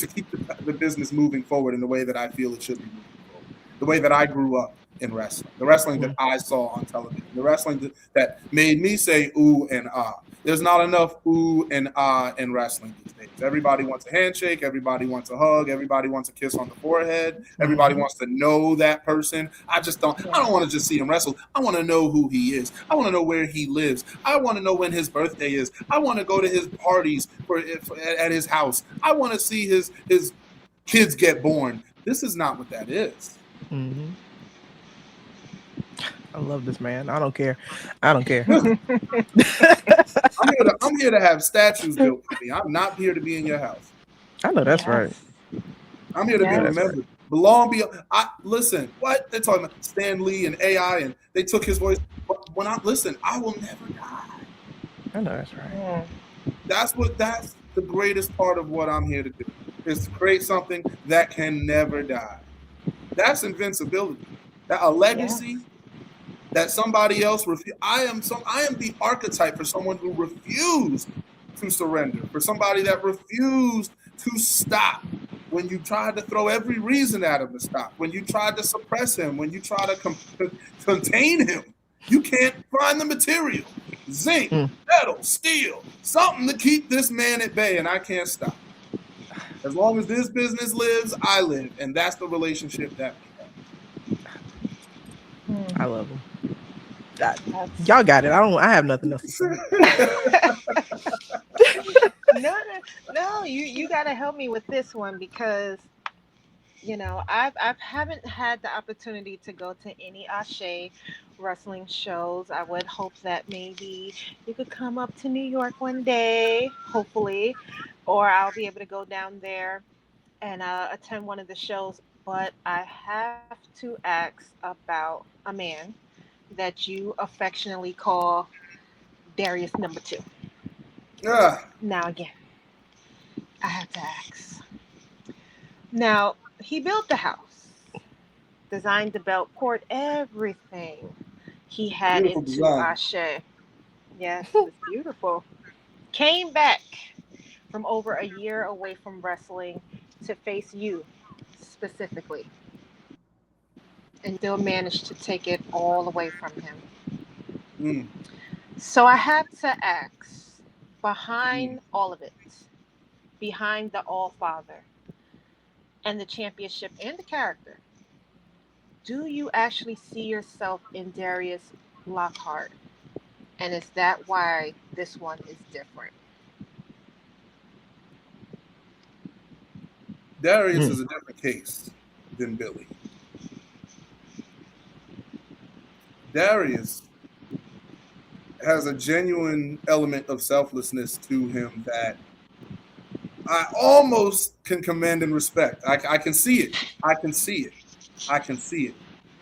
[SPEAKER 3] keep the business moving forward in the way that I feel it should be moving forward, the way that I grew up in wrestling, the wrestling that I saw on television, the wrestling that made me say ooh and ah, There's not enough ooh and ah in wrestling these days. Everybody wants a handshake. Everybody wants a hug. Everybody wants a kiss on the forehead. Everybody
[SPEAKER 2] Mhm.
[SPEAKER 3] wants to know that person. I don't want to just see him wrestle. I want to know who he is. I want to know where he lives. I want to know when his birthday is. I want to go to his parties at his house. I want to see his kids get born. This is not what that is.
[SPEAKER 2] Mhm. I love this man. I don't care. I don't care.
[SPEAKER 3] I'm here to have statues built for me. I'm not here to be in your house.
[SPEAKER 2] I know that's
[SPEAKER 1] Yes.
[SPEAKER 2] right.
[SPEAKER 3] I'm here to be
[SPEAKER 1] Yes.
[SPEAKER 3] remembered. Belong beyond. Listen. What they're talking about? Stan Lee and AI, and they took his voice. But when I listen, I will never die.
[SPEAKER 2] I know that's right.
[SPEAKER 3] That's the greatest part of what I'm here to do, is to create something that can never die. That's invincibility. That a legacy that somebody else I am the archetype for someone who refused to surrender, for somebody that refused to stop when you tried to throw every reason at him to stop, when you tried to suppress him, when you try to contain him. You can't find the material, zinc, metal, steel, something to keep this man at bay, and I can't stop. As long as this business lives, I live, and that's the relationship that we have.
[SPEAKER 2] I love him. Y'all got it. I have nothing else to say.
[SPEAKER 1] No, you gotta help me with this one, because I haven't had the opportunity to go to any Ashe wrestling shows. I would hope that maybe you could come up to New York one day, hopefully, or I'll be able to go down there and attend one of the shows. But I have to ask about a man that you affectionately call Darius number 2. Now again, I have to ask. Now, he built the house, designed the belt, poured everything he had
[SPEAKER 3] Beautiful
[SPEAKER 1] into
[SPEAKER 3] design.
[SPEAKER 1] Ashe. Yes, it was beautiful. Came back from over a year away from wrestling to face you specifically, and still managed to take it all away from him. So I have to ask, behind all of it, behind the All Father and the championship and the character, do you actually see yourself in Darius Lockhart? And is that why this one is different?
[SPEAKER 3] Darius is a different case than Billy. Darius has a genuine element of selflessness to him that I almost can commend and respect. I can see it. I can see it.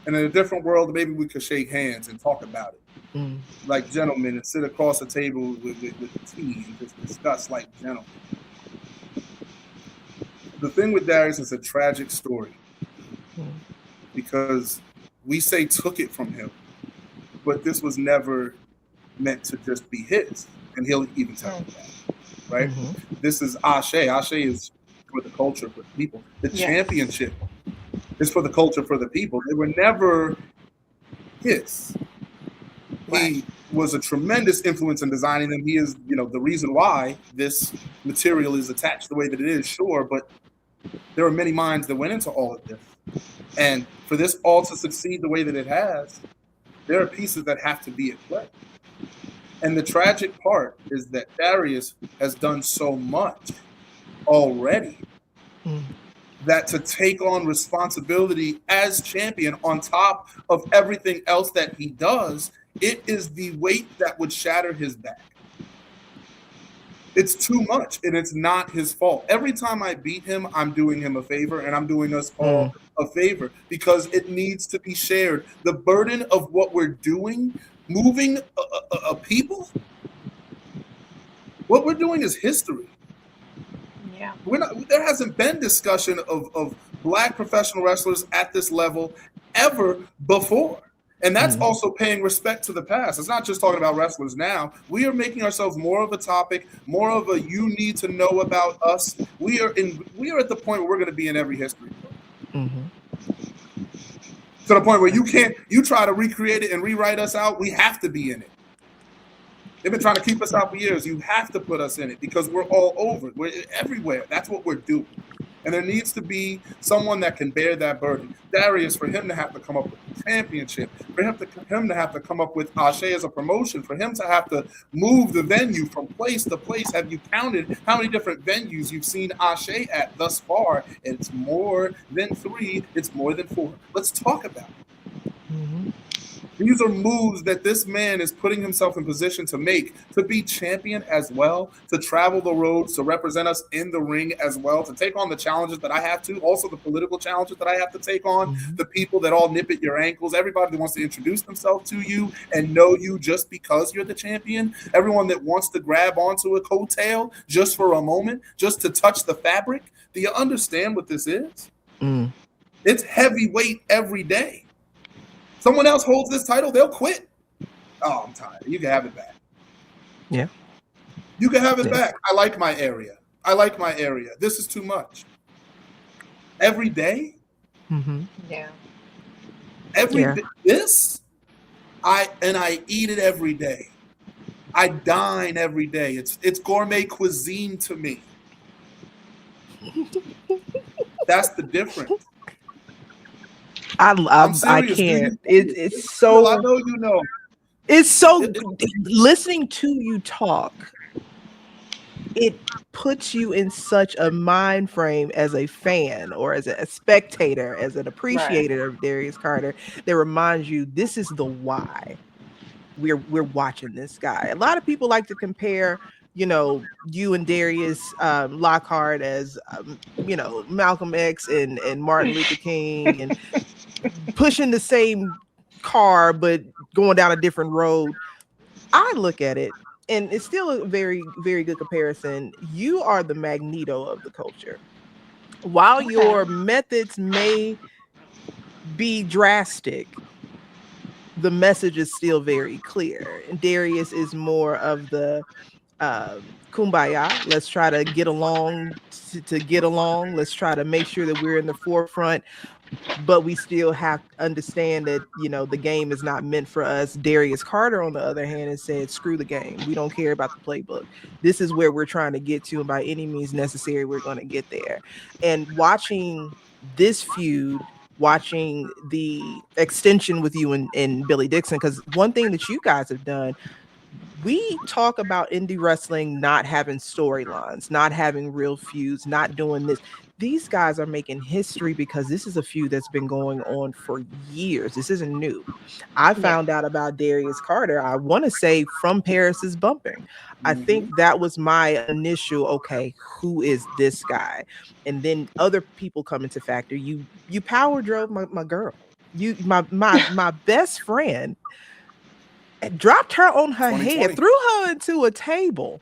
[SPEAKER 3] And in a different world, maybe we could shake hands and talk about it like gentlemen, and sit across the table with tea and just discuss like gentlemen. The thing with Darius is a tragic story, because we say took it from him, but this was never meant to just be his, and he'll even tell you that, right? This is Ashe. Ashe is for the culture, for the people. The championship is for the culture, for the people. They were never his. He was a tremendous influence in designing them. He is, the reason why this material is attached the way that it is, sure, but there are many minds that went into all of this. And for this all to succeed the way that it has, there are pieces that have to be at play. And the tragic part is that Darius has done so much already that to take on responsibility as champion on top of everything else that he does, it is the weight that would shatter his back. It's too much, and it's not his fault. Every time I beat him, I'm doing him a favor, and I'm doing us all a favor, because it needs to be shared. The burden of what we're doing, moving a people, what we're doing is history.
[SPEAKER 1] Yeah.
[SPEAKER 3] There hasn't been discussion of Black professional wrestlers at this level ever before. And that's also paying respect to the past. It's not just talking about wrestlers now. We are making ourselves more of a topic, more of a you need to know about us. We are at the point where we're going to be in every history book. To the point where you try to recreate it and rewrite us out. We have to be in it. They've been trying to keep us out for years. You have to put us in it because we're all over. We're everywhere. That's what we're doing. And there needs to be someone that can bear that burden. Darius, for him to have to come up with a championship, for him to have to come up with Ashe as a promotion, for him to have to move the venue from place to place. Have you counted how many different venues you've seen Ashe at thus far? It's more than 3. It's more than 4. Let's talk about it.
[SPEAKER 2] Mm-hmm.
[SPEAKER 3] These are moves that this man is putting himself in position to make, to be champion as well, to travel the roads, to represent us in the ring as well, to take on the challenges that I have to, also the political challenges that I have to take on, the people that all nip at your ankles, everybody that wants to introduce themselves to you and know you just because you're the champion, everyone that wants to grab onto a coattail just for a moment, just to touch the fabric. Do you understand what this is? It's heavyweight every day. Someone else holds this title, they'll quit. Oh, I'm tired. You can have it back.
[SPEAKER 2] Yeah.
[SPEAKER 3] You can have it back. I like my area. This is too much. Every day?
[SPEAKER 1] Yeah.
[SPEAKER 3] Every day. This? I eat it every day. I dine every day. It's gourmet cuisine to me. That's the difference.
[SPEAKER 2] I can't. It's so.
[SPEAKER 3] Well, I know you know.
[SPEAKER 2] It's so. Listening to you talk, it puts you in such a mind frame as a fan or as a spectator, as an appreciator of Darius Carter, that reminds you this is the why we're watching this guy. A lot of people like to compare, you and Darius Lockhart as Malcolm X and Martin Luther King, and pushing the same car but going down a different road. I look at it, and it's still a very, very good comparison. You are the Magneto of the culture. While your methods may be drastic, the message is still very clear. And Darius is more of the kumbaya. Let's try to get along to get along. Let's try to make sure that we're in the forefront, but we still have to understand that, the game is not meant for us. Darius Carter, on the other hand, has said, screw the game. We don't care about the playbook. This is where we're trying to get to, and by any means necessary, we're going to get there. And watching this feud, watching the extension with you and Billy Dixon, because one thing that you guys have done, we talk about indie wrestling not having storylines, not having real feuds, not doing this. These guys are making history because this is a feud that's been going on for years. This isn't new. I found out about Darius Carter, I want to say, from Paris is Bumping. I think that was my initial, okay, who is this guy? And then other people come into factor. You power drove my girl. My best friend dropped her on her head, threw her into a table,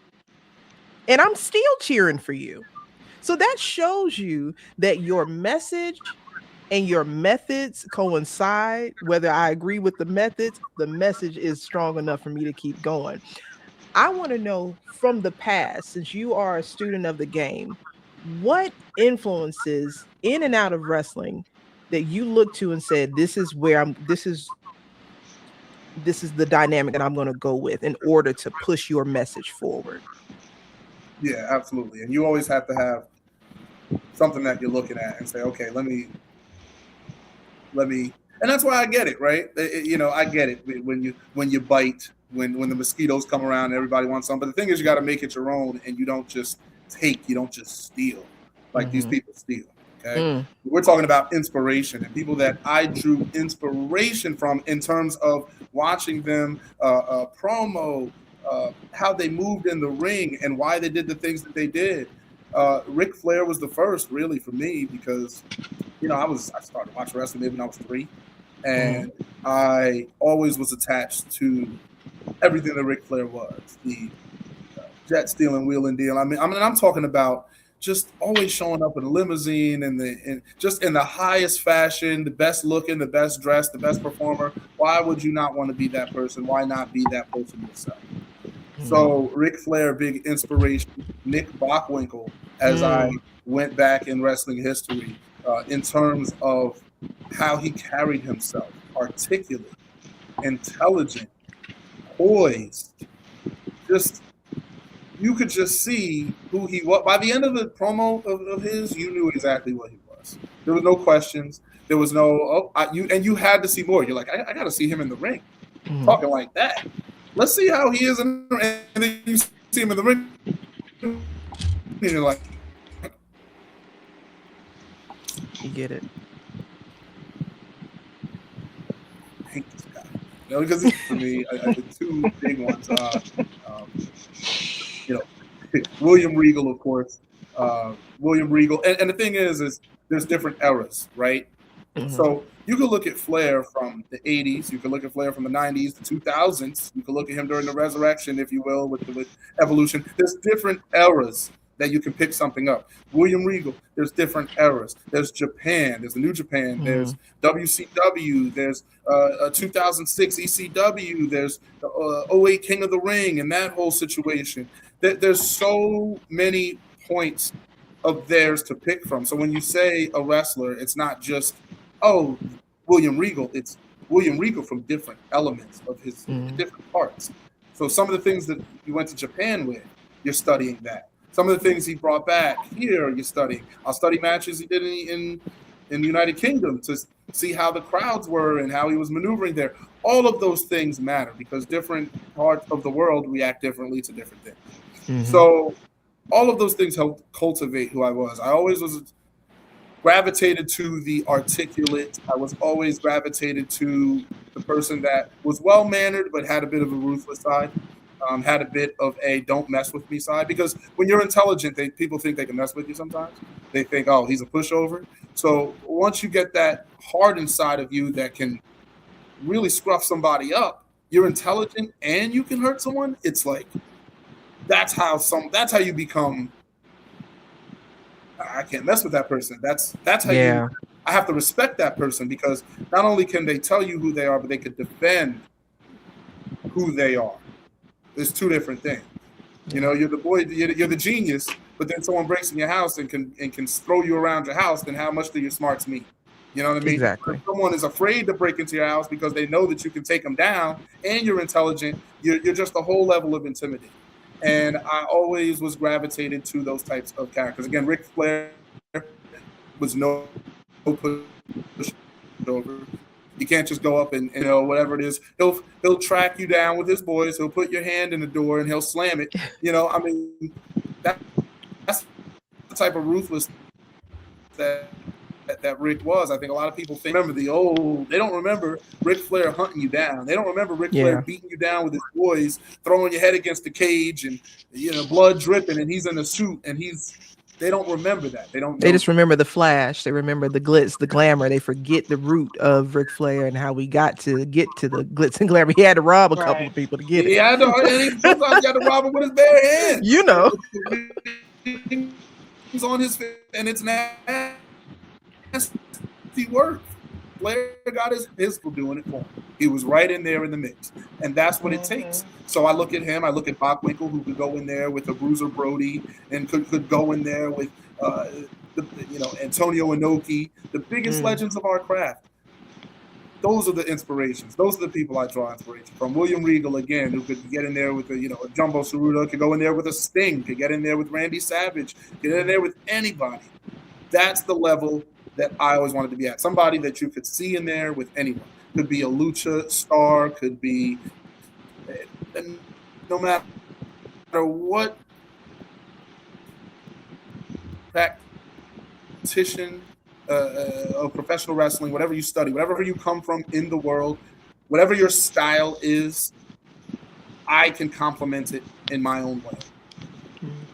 [SPEAKER 2] and I'm still cheering for you. So that shows you that your message and your methods coincide. Whether I agree with the methods, the message is strong enough for me to keep going. I want to know, from the past, since you are a student of the game, what influences in and out of wrestling that you look to and said, this is the dynamic that I'm going to go with in order to push your message forward.
[SPEAKER 3] Yeah, absolutely. And you always have to have something that you're looking at and say, okay, let me, and that's why I get it, right? I get it when you bite, when the mosquitoes come around, everybody wants some. But the thing is, you got to make it your own, and you don't just take, you don't just steal like these people steal. Okay, we're talking about inspiration and people that I drew inspiration from in terms of watching them promo, how they moved in the ring, and why they did the things that they did. Ric Flair was the first, really, for me, because I started watching wrestling maybe when I was 3, and I always was attached to everything that Ric Flair was, the jet stealing, wheeling deal. I mean, I'm talking about just always showing up in a limousine and just in the highest fashion, the best looking, the best dressed, the best performer. Why would you not want to be that person? Why not be that person yourself? So Ric Flair, big inspiration. Nick Bockwinkel, as I went back in wrestling history, in terms of how he carried himself, articulate, intelligent, poised, just you could just see who he was. By the end of the promo of his, you knew exactly what he was. There was no questions. There was no you had to see more. You're like, I got to see him in the ring, talking like that. Let's see how he is, and then you see him in the ring, and you're like,
[SPEAKER 2] You get it.
[SPEAKER 3] I hate this guy. Because for me, the two big ones. You know, William Regal, of course. William Regal, and the thing is there's different eras, right? So you could look at Flair from the 80s. You could look at Flair from the 90s, the 2000s. You could look at him during the Resurrection, if you will, with Evolution. There's different eras that you can pick something up. William Regal, there's different eras. There's Japan. There's the New Japan. There's WCW. There's 2006 ECW. There's the 08 King of the Ring and that whole situation. There's so many points of theirs to pick from. So when you say a wrestler, it's not just, oh, William Regal. It's William Regal from different elements of his different parts. So some of the things that you went to Japan with, you're studying that. Some of the things he brought back here, you're studying. I'll study matches he did in the United Kingdom to see how the crowds were and how he was maneuvering there. All of those things matter because different parts of the world react differently to different things. So all of those things helped cultivate who I was. I always was gravitated to the articulate. I was always gravitated to the person that was well-mannered but had a bit of a ruthless side. Had a bit of a don't mess with me side, because when you're intelligent, people think they can mess with you sometimes. They think, oh, he's a pushover. So once you get that heart inside of you that can really scruff somebody up, you're intelligent and you can hurt someone. It's like that's how you become. I can't mess with that person. That's how you. I have to respect that person because not only can they tell you who they are, but they could defend who they are. There's two different things. You're the boy, you're the genius, but then someone breaks in your house and can throw you around your house, then how much do your smarts mean? You know what I mean?
[SPEAKER 2] Exactly.
[SPEAKER 3] If someone is afraid to break into your house because they know that you can take them down and you're intelligent, you're just a whole level of intimidating. And I always was gravitated to those types of characters. Again, Ric Flair was no pushover. You can't just go up and whatever it is. He'll track you down with his boys. He'll put your hand in the door and he'll slam it. I mean, that's the type of ruthless that Rick was. I think a lot of people remember they don't remember Ric Flair hunting you down. They don't remember Ric Flair beating you down with his boys, throwing your head against the cage and blood dripping, and he's in a suit and they don't remember that. They
[SPEAKER 2] just remember the flash. They remember the glitz, the glamour. They forget the root of Ric Flair and how we got to get to the glitz and glamour. He had to rob a couple of people to get it.
[SPEAKER 3] Yeah, I know. And sometimes he had to rob him with his bare hands. He's on his face, and it's nasty work. Flair got his for doing it for him. He was right in there in the mix, and that's what it takes. So I look at him. I look at Bockwinkel, who could go in there with a Bruiser Brody, and could go in there with Antonio Inoki, the biggest legends of our craft. Those are the inspirations. Those are the people I draw inspiration from. William Regal, again, who could get in there with a Jumbo Tsuruta, could go in there with a Sting, could get in there with Randy Savage, get in there with anybody. That's the level that I always wanted to be at. Somebody that you could see in there with anyone. Could be a lucha star, could be no matter what practitioner of professional wrestling, whatever you study, whatever you come from in the world, whatever your style is, I can complement it in my own way.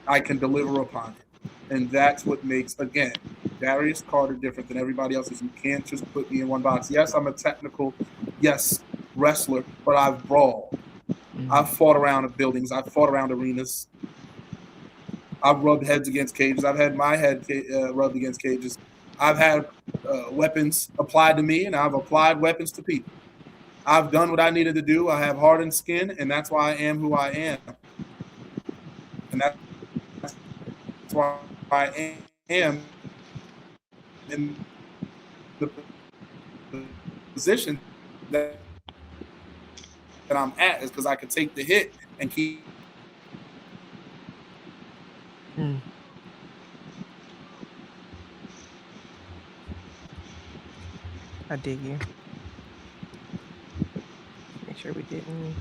[SPEAKER 3] I can deliver upon it. And that's what makes, again, Darius Carter different than everybody else. Is you can't just put me in one box. Yes, I'm a technical, wrestler, but I've brawled. I've fought around buildings. I've fought around arenas. I've rubbed heads against cages. I've had my head rubbed against cages. I've had weapons applied to me, and I've applied weapons to people. I've done what I needed to do. I have hardened skin, and that's why I am who I am. And that's why I am in the position that I'm at, is because I could take the hit and keep
[SPEAKER 2] dig you. Make sure we didn't.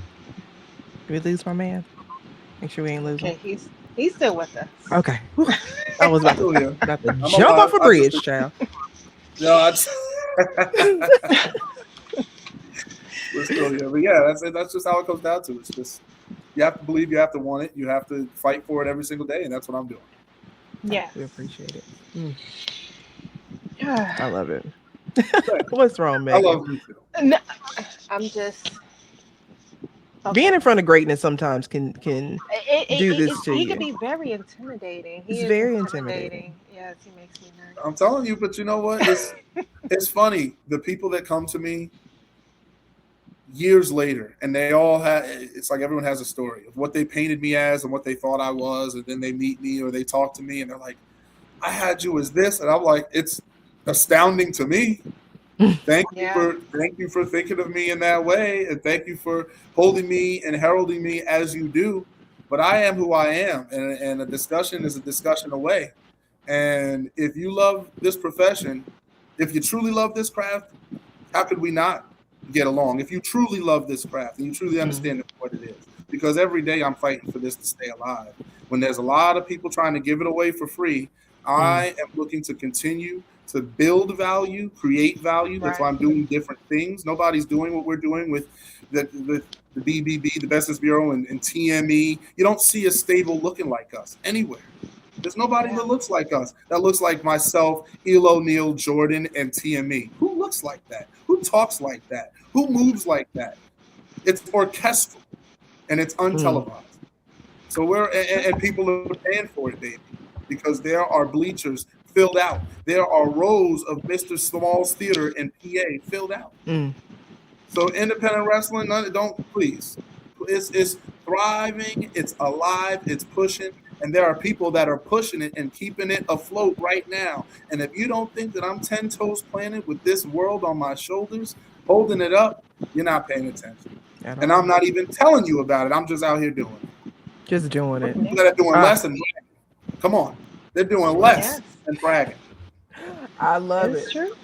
[SPEAKER 2] Did we lose my man? Make sure we ain't losing.
[SPEAKER 1] Okay, he's still with us.
[SPEAKER 2] Okay. Whew. I was
[SPEAKER 3] Still here.
[SPEAKER 2] about to
[SPEAKER 3] I'm
[SPEAKER 2] jump
[SPEAKER 3] alive.
[SPEAKER 2] off a bridge, child.
[SPEAKER 3] No, I just we're still here. But yeah, that's just how it comes down to. It's just you have to believe, you have to want it, you have to fight for it every single day, and that's what I'm doing.
[SPEAKER 1] Yes.
[SPEAKER 2] We appreciate it. I
[SPEAKER 1] I
[SPEAKER 2] love it. What's wrong,
[SPEAKER 3] I
[SPEAKER 2] Megan?
[SPEAKER 3] love you too.
[SPEAKER 1] No, I'm just
[SPEAKER 2] Being
[SPEAKER 1] okay.
[SPEAKER 2] in front of greatness sometimes can do this to
[SPEAKER 1] He
[SPEAKER 2] you.
[SPEAKER 1] could be very intimidating. He
[SPEAKER 2] It's
[SPEAKER 1] is
[SPEAKER 2] very
[SPEAKER 1] intimidating.
[SPEAKER 2] intimidating.
[SPEAKER 1] Yes, he makes me nervous.
[SPEAKER 3] I'm telling you, but you know what? It's funny. The people that come to me years later, and they all have, it's like everyone has a story of what they painted me as and what they thought I was, and then they meet me or they talk to me and they're like, I had you as this, and I'm like, it's astounding to me. Thank
[SPEAKER 1] Yeah.
[SPEAKER 3] you for thinking of me in that way, and thank you for holding me and heralding me as you do. But I am who I am, and a discussion is a discussion away. And if you love this profession, if you truly love this craft, how could we not get along? If you truly love this craft and you truly understand what it is, because every day I'm fighting for this to stay alive. When there's a lot of people trying to give it away for free, I am looking to continue to build value, create value. That's why
[SPEAKER 1] Right.
[SPEAKER 3] I'm doing different things. Nobody's doing what we're doing with the BBB, the Business Bureau, and TME. You don't see a stable looking like us anywhere. There's nobody
[SPEAKER 1] Yeah.
[SPEAKER 3] that looks like us, that looks like myself, Elo, Neil, Jordan, and TME. Who looks like that? Who talks like that? Who moves like that? It's orchestral and it's untelevised. So and people are paying for it, baby, because there are bleachers filled out. There are rows of Mr. Small's Theater and PA filled out. So independent wrestling, don't please. It's thriving. It's alive. It's pushing. And there are people that are pushing it and keeping it afloat right now. And if you don't think that I'm 10 toes planted with this world on my shoulders, holding it up, you're not paying attention. And I'm not even telling you about it. I'm just out here doing it.
[SPEAKER 2] Just doing it.
[SPEAKER 3] People that are doing less and bragging. Come on. They're doing less and bragging.
[SPEAKER 2] I love
[SPEAKER 1] It's
[SPEAKER 2] it.
[SPEAKER 1] true.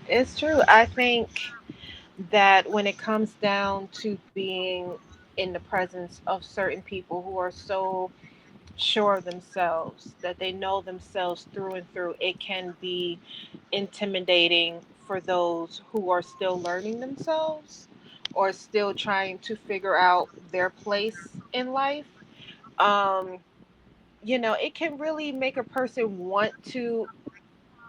[SPEAKER 1] It's true. I think that when it comes down to being in the presence of certain people who are so sure of themselves, that they know themselves through and through, it can be intimidating for those who are still learning themselves or still trying to figure out their place in life. Um, it can really make a person want to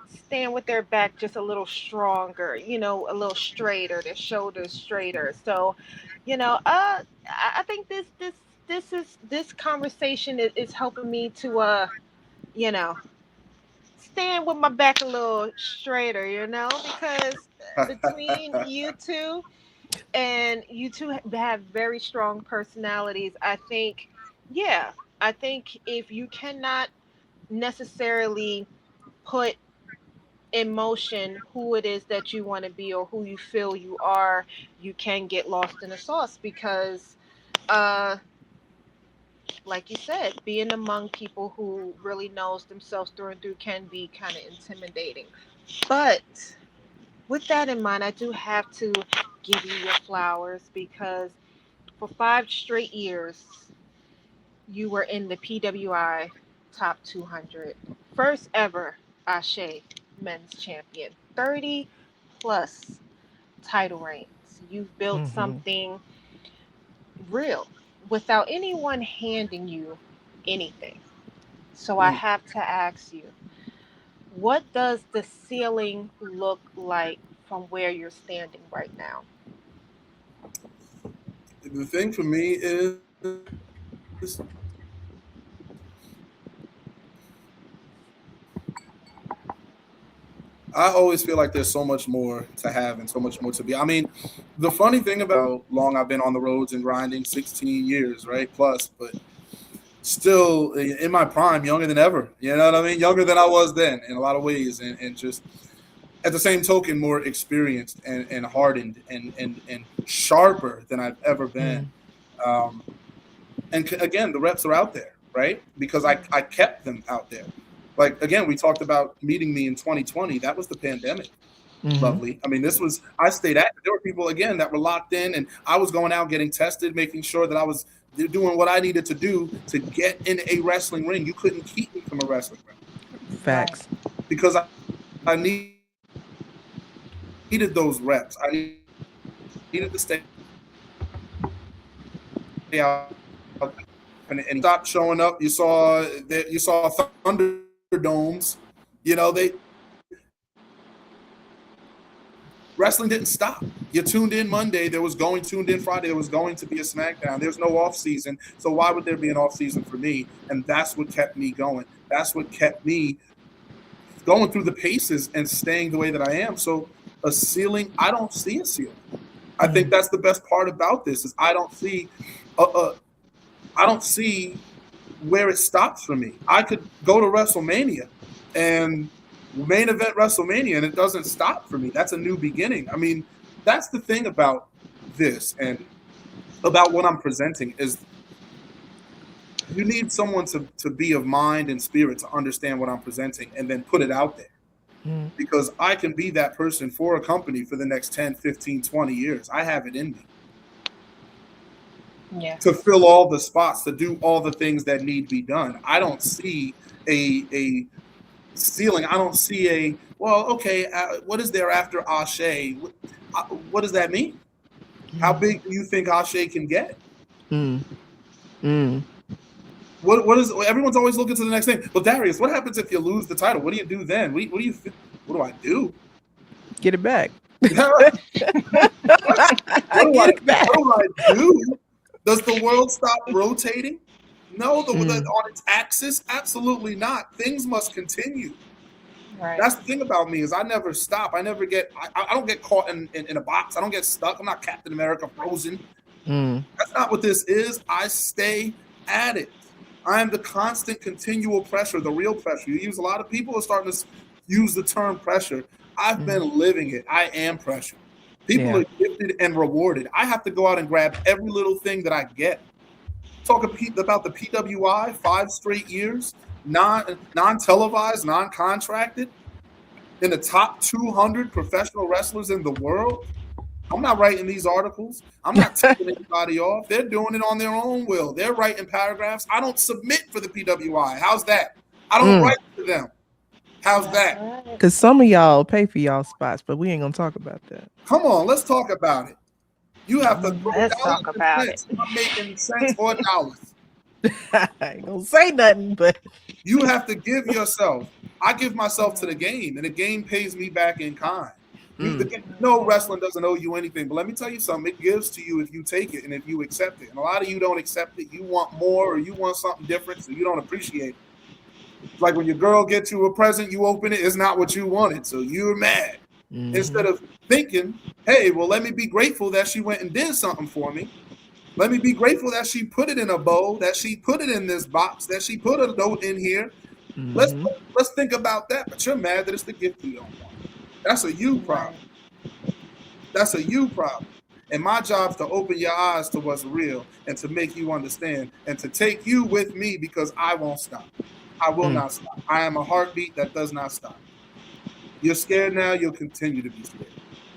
[SPEAKER 1] stand with their back just a little stronger, a little straighter, their shoulders straighter. So, I think this conversation is helping me to you know, stand with my back a little straighter, because between you two and you two have very strong personalities. I think if you cannot necessarily put in motion who it is that you want to be or who you feel you are, you can get lost in the sauce because, uh, like you said, being among people who really knows themselves through and through can be kind of intimidating. But with that in mind, I do have to give you your flowers because for 5 straight years, you were in the PWI top 200. First ever Ashe men's champion. 30 plus title reigns. You've built something real without anyone handing you anything. So I have to ask you, what does the ceiling look like from where you're standing right now?
[SPEAKER 3] The thing for me is I always feel like there's so much more to have and so much more to be. I mean, the funny thing about how long I've been on the roads and grinding, 16 years, right? Plus, but still in my prime, younger than ever. You know what I mean? Younger than I was then in a lot of ways. And just at the same token, more experienced and hardened and sharper than I've ever been. And again, the reps are out there, right? Because I kept them out there. Like, again, we talked about meeting me in 2020. That was the pandemic.
[SPEAKER 2] Mm-hmm.
[SPEAKER 3] Lovely. I mean, I stayed at, there were people again that were locked in, and I was going out getting tested, making sure that I was doing what I needed to do to get in a wrestling ring. You couldn't keep me from a wrestling ring
[SPEAKER 1] Right.
[SPEAKER 2] Facts.
[SPEAKER 3] because I needed those reps. I needed to stay out and stop showing up. You saw Thunderdomes. Wrestling didn't stop. You tuned in Monday, there was going tuned in Friday, there was going to be a SmackDown. There's no off season. So why would there be an off season for me? And that's what kept me going. That's what kept me going through the paces and staying the way that I am. So a ceiling, I don't see a ceiling. I think that's the best part about this is I don't see where it stops for me. I could go to WrestleMania and main event WrestleMania and it doesn't stop for me. That's a new beginning. I mean, that's the thing about this and about what I'm presenting is you need someone to be of mind and spirit to understand what I'm presenting and then put it out there. Because I can be that person for a company for the next 10, 15, 20 years. I have it in me.
[SPEAKER 1] Yeah.
[SPEAKER 3] To fill all the spots, to do all the things that need to be done. I don't see a ceiling. I don't see okay, what is there after Ashe? What does that mean? How big do you think Ashe can get? What is everyone's always looking to the next thing? Well, Darius, what happens if you lose the title? What do you do then? What do I do?
[SPEAKER 2] Get it back.
[SPEAKER 3] What
[SPEAKER 2] Get it back.
[SPEAKER 3] do I do? Does the world stop rotating? No, on its axis? Absolutely not. Things must continue.
[SPEAKER 1] Right.
[SPEAKER 3] That's the thing about me is I never stop. I never get. I don't get caught in a box. I don't get stuck. I'm not Captain America frozen. That's not what this is. I stay at it. I am the constant, continual pressure, the real pressure. A lot of people are starting to use the term pressure. I've been living it. I am pressure. People are gifted and rewarded. I have to go out and grab every little thing that I get. Talk about the PWI, 5 straight years, non-televised, non-contracted, in the top 200 professional wrestlers in the world. I'm not writing these articles. I'm not taking anybody off. They're doing it on their own will. They're writing paragraphs. I don't submit for the PWI. How's that? I don't write for them. How's that?
[SPEAKER 2] Because some of y'all pay for y'all spots, but we ain't gonna talk about that.
[SPEAKER 3] Come on, let's talk about it. You have to throw
[SPEAKER 1] Let's
[SPEAKER 3] dollars
[SPEAKER 1] talk
[SPEAKER 3] and
[SPEAKER 1] about
[SPEAKER 3] cents. I'm not making cents or dollars.
[SPEAKER 2] I ain't gonna say nothing, but
[SPEAKER 3] You have to give yourself. I give myself to the game, and the game pays me back in kind. No, wrestling doesn't owe you anything, but let me tell you something. It gives to you if you take it and if you accept it. And a lot of you don't accept it. You want more or you want something different, so you don't appreciate it. It's like when your girl gets you a present, you open it, it's not what you wanted, so you're mad. Instead of thinking, hey, well, let me be grateful that she went and did something for me. Let me be grateful that she put it in a bowl, that she put it in this box, that she put a note in here. Let's think about that, but you're mad that it's the gift you don't want. That's a you problem. That's a you problem. And my job is to open your eyes to what's real and to make you understand and to take you with me because I won't stop. I will not stop. I am a heartbeat that does not stop. You're scared now, you'll continue to be scared.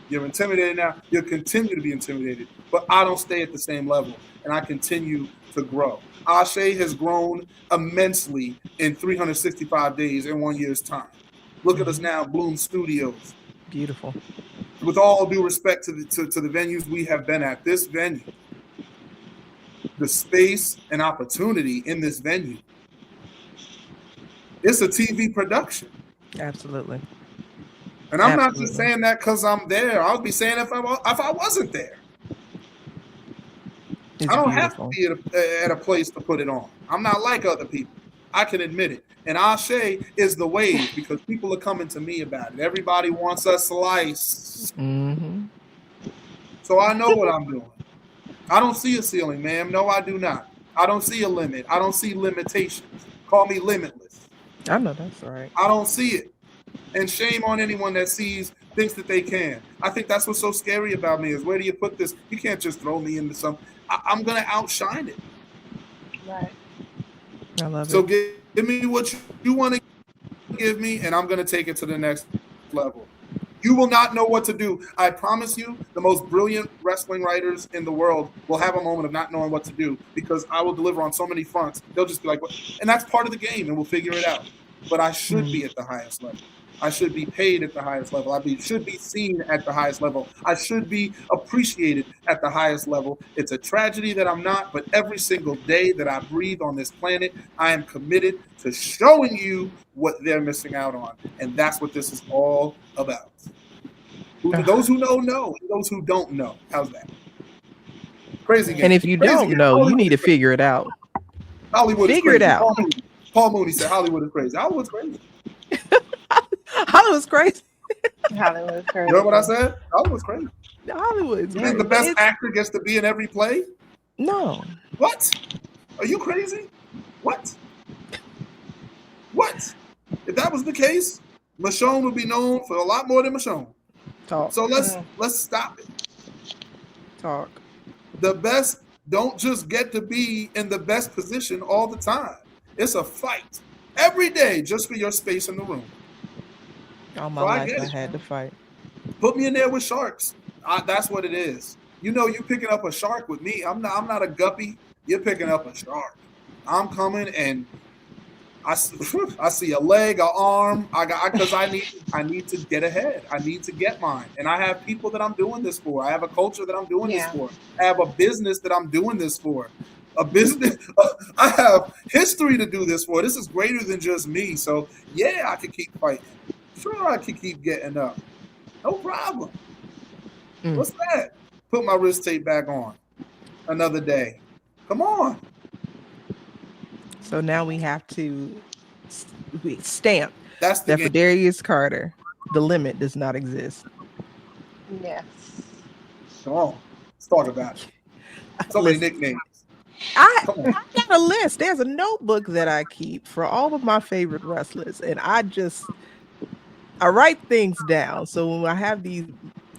[SPEAKER 3] You're intimidated now, you'll continue to be intimidated. But I don't stay at the same level, and I continue to grow. Ashe has grown immensely in 365 days in 1 year's time. Look at us now, Bloom Studios.
[SPEAKER 2] beautiful.
[SPEAKER 3] With all due respect to the venues we have been at, this venue, the space and opportunity in this venue, it's a TV production.
[SPEAKER 2] Absolutely.
[SPEAKER 3] And I'm not just saying that because I'm there. I would be saying if I wasn't there. I don't have to be at a place to put it on. I'm not like other people. I can admit it. And Ashe is the wave because people are coming to me about it. Everybody wants a slice. So I know what I'm doing. I don't see a ceiling, ma'am. No, I do not. I don't see a limit. I don't see limitations. Call me limitless.
[SPEAKER 2] I know that's right.
[SPEAKER 3] I don't see it. And shame on anyone that thinks that they can. I think that's what's so scary about me is where do you put this? You can't just throw me into something. I'm going to outshine it.
[SPEAKER 1] Right.
[SPEAKER 2] I love it.
[SPEAKER 3] So give me what you want to give me, and I'm going to take it to the next level. You will not know what to do. I promise you, the most brilliant wrestling writers in the world will have a moment of not knowing what to do because I will deliver on so many fronts. They'll just be like, what? And that's part of the game, and we'll figure it out. But I should be at the highest level. I should be paid at the highest level. Should be seen at the highest level. I should be appreciated at the highest level. It's a tragedy that I'm not, but every single day that I breathe on this planet, I am committed to showing you what they're missing out on. And that's what this is all about. Those who know. Those who don't know. How's that? Crazy game.
[SPEAKER 2] And if you don't know, you need to figure it out.
[SPEAKER 3] Hollywood
[SPEAKER 2] figure
[SPEAKER 3] is crazy.
[SPEAKER 2] it out.
[SPEAKER 3] Paul Mooney said Hollywood is crazy. Hollywood's crazy.
[SPEAKER 2] Hollywood's crazy.
[SPEAKER 1] Hollywood's crazy.
[SPEAKER 3] You know what I said? Hollywood's crazy.
[SPEAKER 2] Hollywood's crazy.
[SPEAKER 3] The best actor gets to be in every play?
[SPEAKER 2] No.
[SPEAKER 3] What? Are you crazy? What? If that was the case, Michonne would be known for a lot more than Michonne.
[SPEAKER 2] Talk.
[SPEAKER 3] So let's stop it.
[SPEAKER 2] Talk.
[SPEAKER 3] The best don't just get to be in the best position all the time. It's a fight every day just for your space in the room.
[SPEAKER 2] All my life I had to fight.
[SPEAKER 3] Put me in there with sharks. That's what it is. You know, you picking up a shark with me. I'm not a guppy. You're picking up a shark. I'm coming and I see a leg, an arm. Because I need to get ahead. I need to get mine. And I have people that I'm doing this for. I have a culture that I'm doing this for. I have a business that I'm doing this for. A business. I have history to do this for. This is greater than just me. So yeah, I can keep fighting. Sure, I can keep getting up. No problem. What's that? Put my wrist tape back on. Another day. Come on.
[SPEAKER 2] So now we have to stamp
[SPEAKER 3] that
[SPEAKER 2] for Darius Carter, the limit does not exist.
[SPEAKER 1] Yes.
[SPEAKER 3] Come on. Let's talk about it. So many nicknames.
[SPEAKER 2] I got a list. There's a notebook that I keep for all of my favorite wrestlers, and I write things down. So when I have these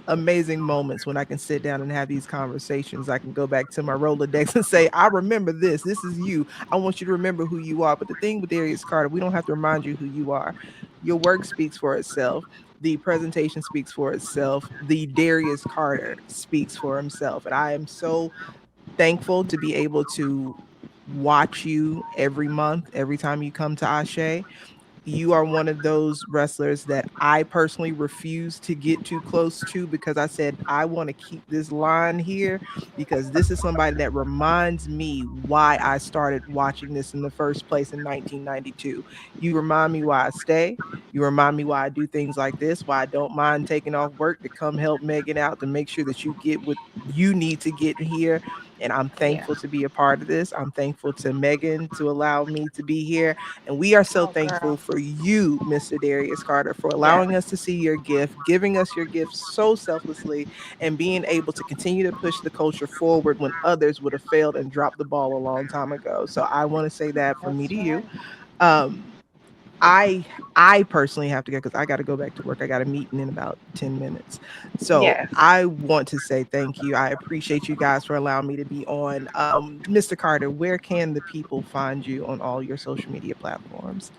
[SPEAKER 2] amazing moments when I can sit down and have these conversations, I can go back to my Rolodex and say, I remember this. This is you. I want you to remember who you are. But the thing with Darius Carter, we don't have to remind you who you are. Your work speaks for itself. The presentation speaks for itself. The Darius Carter speaks for himself. And I am so thankful to be able to watch you every month, every time you come to Ashe. You are one of those wrestlers that I personally refuse to get too close to because I said, I want to keep this line here because this is somebody that reminds me why I started watching this in the first place in 1992. You remind me why I stay. You remind me why I do things like this, why I don't mind taking off work to come help Megan out to make sure that you get what you need to get here. And I'm thankful to be a part of this. I'm thankful to Megan to allow me to be here. And we are so thankful for you, Mr. Darius Carter, for allowing us to see your gift, giving us your gift so selflessly, and being able to continue to push the culture forward when others would have failed and dropped the ball a long time ago. So I want to say that from me to you. I personally have to go because I got to go back to work. I got a meeting in about 10 minutes. So I want to say thank you. I appreciate you guys for allowing me to be on. Mr. Carter, where can the people find you on all your social media platforms?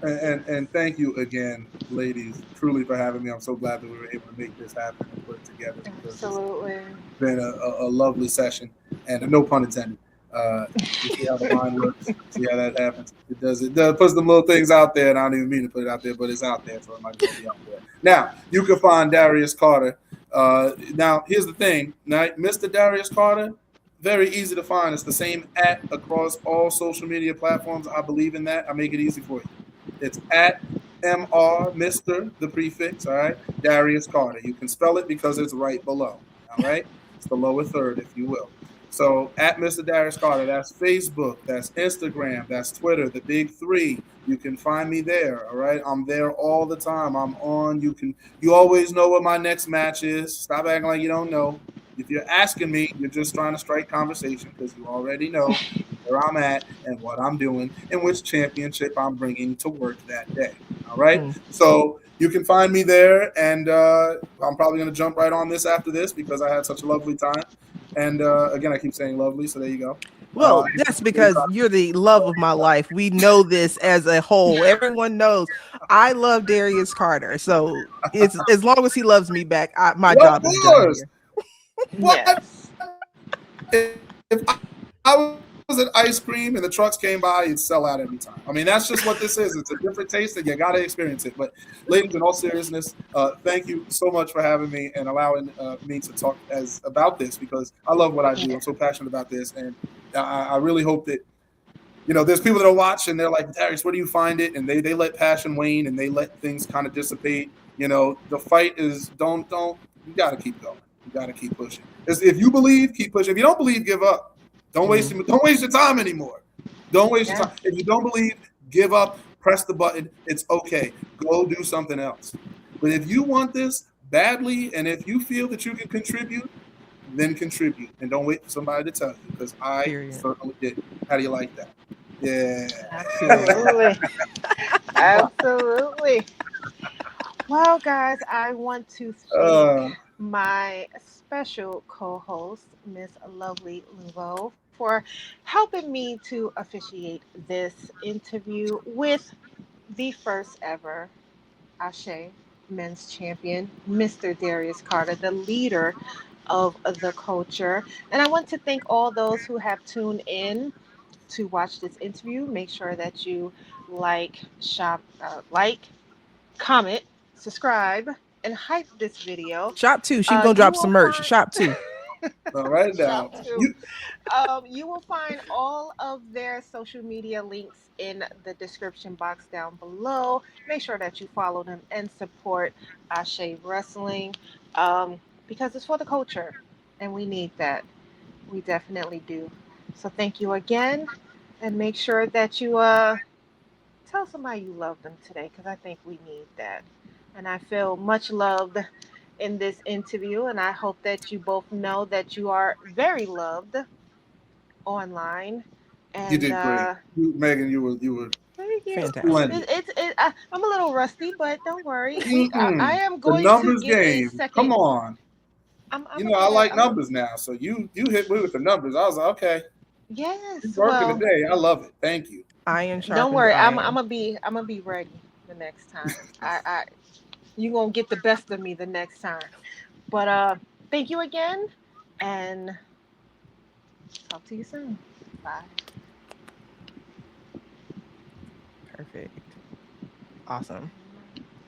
[SPEAKER 3] And thank you again, ladies, truly for having me. I'm so glad that we were able to make this happen and put it together.
[SPEAKER 1] Absolutely.
[SPEAKER 3] It's been a lovely session, and no pun intended. You see how the mind works. See how that happens. It does puts them little things out there, and I don't even mean to put it out there, but it's out there, so it might be out there. Now you can find Darius Carter. Now here's the thing. Now, Mr. Darius Carter, very easy to find. It's the same @ across all social media platforms. I believe in that. I make it easy for you. It's @MR, Mr. the prefix. All right, Darius Carter. You can spell it because it's right below. All right, it's the lower third, if you will. So @Mr. Darius Carter, that's Facebook, that's Instagram, that's Twitter, the big three. You can find me there. All right. I'm there all the time. I'm on. You always know what my next match is. Stop acting like you don't know. If you're asking me, you're just trying to strike conversation because you already know where I'm at and what I'm doing and which championship I'm bringing to work that day. All right. So you can find me there, and I'm probably going to jump right on this after this because I had such a lovely time. And again, I keep saying lovely, so there you go.
[SPEAKER 2] Well, that's because you're the love of my life. We know this as a whole. Everyone knows I love Darius Carter. So it's as long as he loves me back, my
[SPEAKER 3] Well, of
[SPEAKER 2] job is done
[SPEAKER 3] course.
[SPEAKER 2] here.
[SPEAKER 3] What
[SPEAKER 1] Yes.
[SPEAKER 3] if I was at ice cream and the trucks came by, you'd sell out every time. I mean, that's just what this is. It's a different taste, and you got to experience it. But, ladies, in all seriousness, thank you so much for having me and allowing me to talk about this, because I love what I do.
[SPEAKER 1] Yeah.
[SPEAKER 3] I'm so passionate about this, and I really hope that there's people that are watching. They're like, Darius, where do you find it? And they let passion wane and they let things kind of dissipate. The fight is don't. You got to keep going. You got to keep pushing. If you believe, keep pushing. If you don't believe, give up. Don't waste your time anymore. Don't waste your
[SPEAKER 1] Yeah.
[SPEAKER 3] time. If you don't believe, give up. Press the button. It's okay. Go do something else. But if you want this badly, and if you feel that you can contribute, then contribute, and don't wait for somebody to tell you, because I
[SPEAKER 2] Period.
[SPEAKER 3] certainly did. How do you like that? Yeah.
[SPEAKER 2] Period.
[SPEAKER 1] Absolutely. Absolutely. Well, guys, I want to thank
[SPEAKER 3] uh,
[SPEAKER 1] my special co host, Miss Lovely Laveau, for helping me to officiate this interview with the first ever Ashe men's champion, Mr. Darius Carter, the leader of the culture. And I want to thank all those who have tuned in to watch this interview. Make sure that you like, comment, subscribe, and hype this video.
[SPEAKER 2] Shop 2. She's gonna
[SPEAKER 1] You
[SPEAKER 2] drop
[SPEAKER 1] will
[SPEAKER 2] some merch.
[SPEAKER 1] find
[SPEAKER 2] Shop 2.
[SPEAKER 3] right
[SPEAKER 1] shop
[SPEAKER 3] now,
[SPEAKER 1] too. You will find all of their social media links in the description box down below. Make sure that you follow them and support Ashe Wrestling, because it's for the culture, and we need that. We definitely do. So thank you again, and make sure that you tell somebody you love them today, because I think we need that. And I feel much loved in this interview, and I hope that you both know that you are very loved online.
[SPEAKER 3] you
[SPEAKER 1] And
[SPEAKER 3] did great. Megan, you were
[SPEAKER 1] thank you.
[SPEAKER 2] Fantastic.
[SPEAKER 3] splendid.
[SPEAKER 1] I'm a little rusty, but don't worry. I
[SPEAKER 3] Mm-mm.
[SPEAKER 1] am
[SPEAKER 3] The
[SPEAKER 1] going to
[SPEAKER 3] numbers
[SPEAKER 1] get a
[SPEAKER 3] game.
[SPEAKER 1] second.
[SPEAKER 3] Come on.
[SPEAKER 1] I'm gonna
[SPEAKER 3] I
[SPEAKER 1] get a.
[SPEAKER 3] like numbers now. So you hit me with the numbers. I was like, okay, you
[SPEAKER 1] Yes.
[SPEAKER 3] working
[SPEAKER 1] Well,
[SPEAKER 3] today. I love it. Thank you.
[SPEAKER 2] Iron
[SPEAKER 1] don't
[SPEAKER 2] sharpens
[SPEAKER 1] worry.
[SPEAKER 2] iron.
[SPEAKER 1] I'm gonna be ready the next time. I you gonna get the best of me the next time. But thank you again, and talk to you soon. Bye.
[SPEAKER 2] Perfect. Awesome.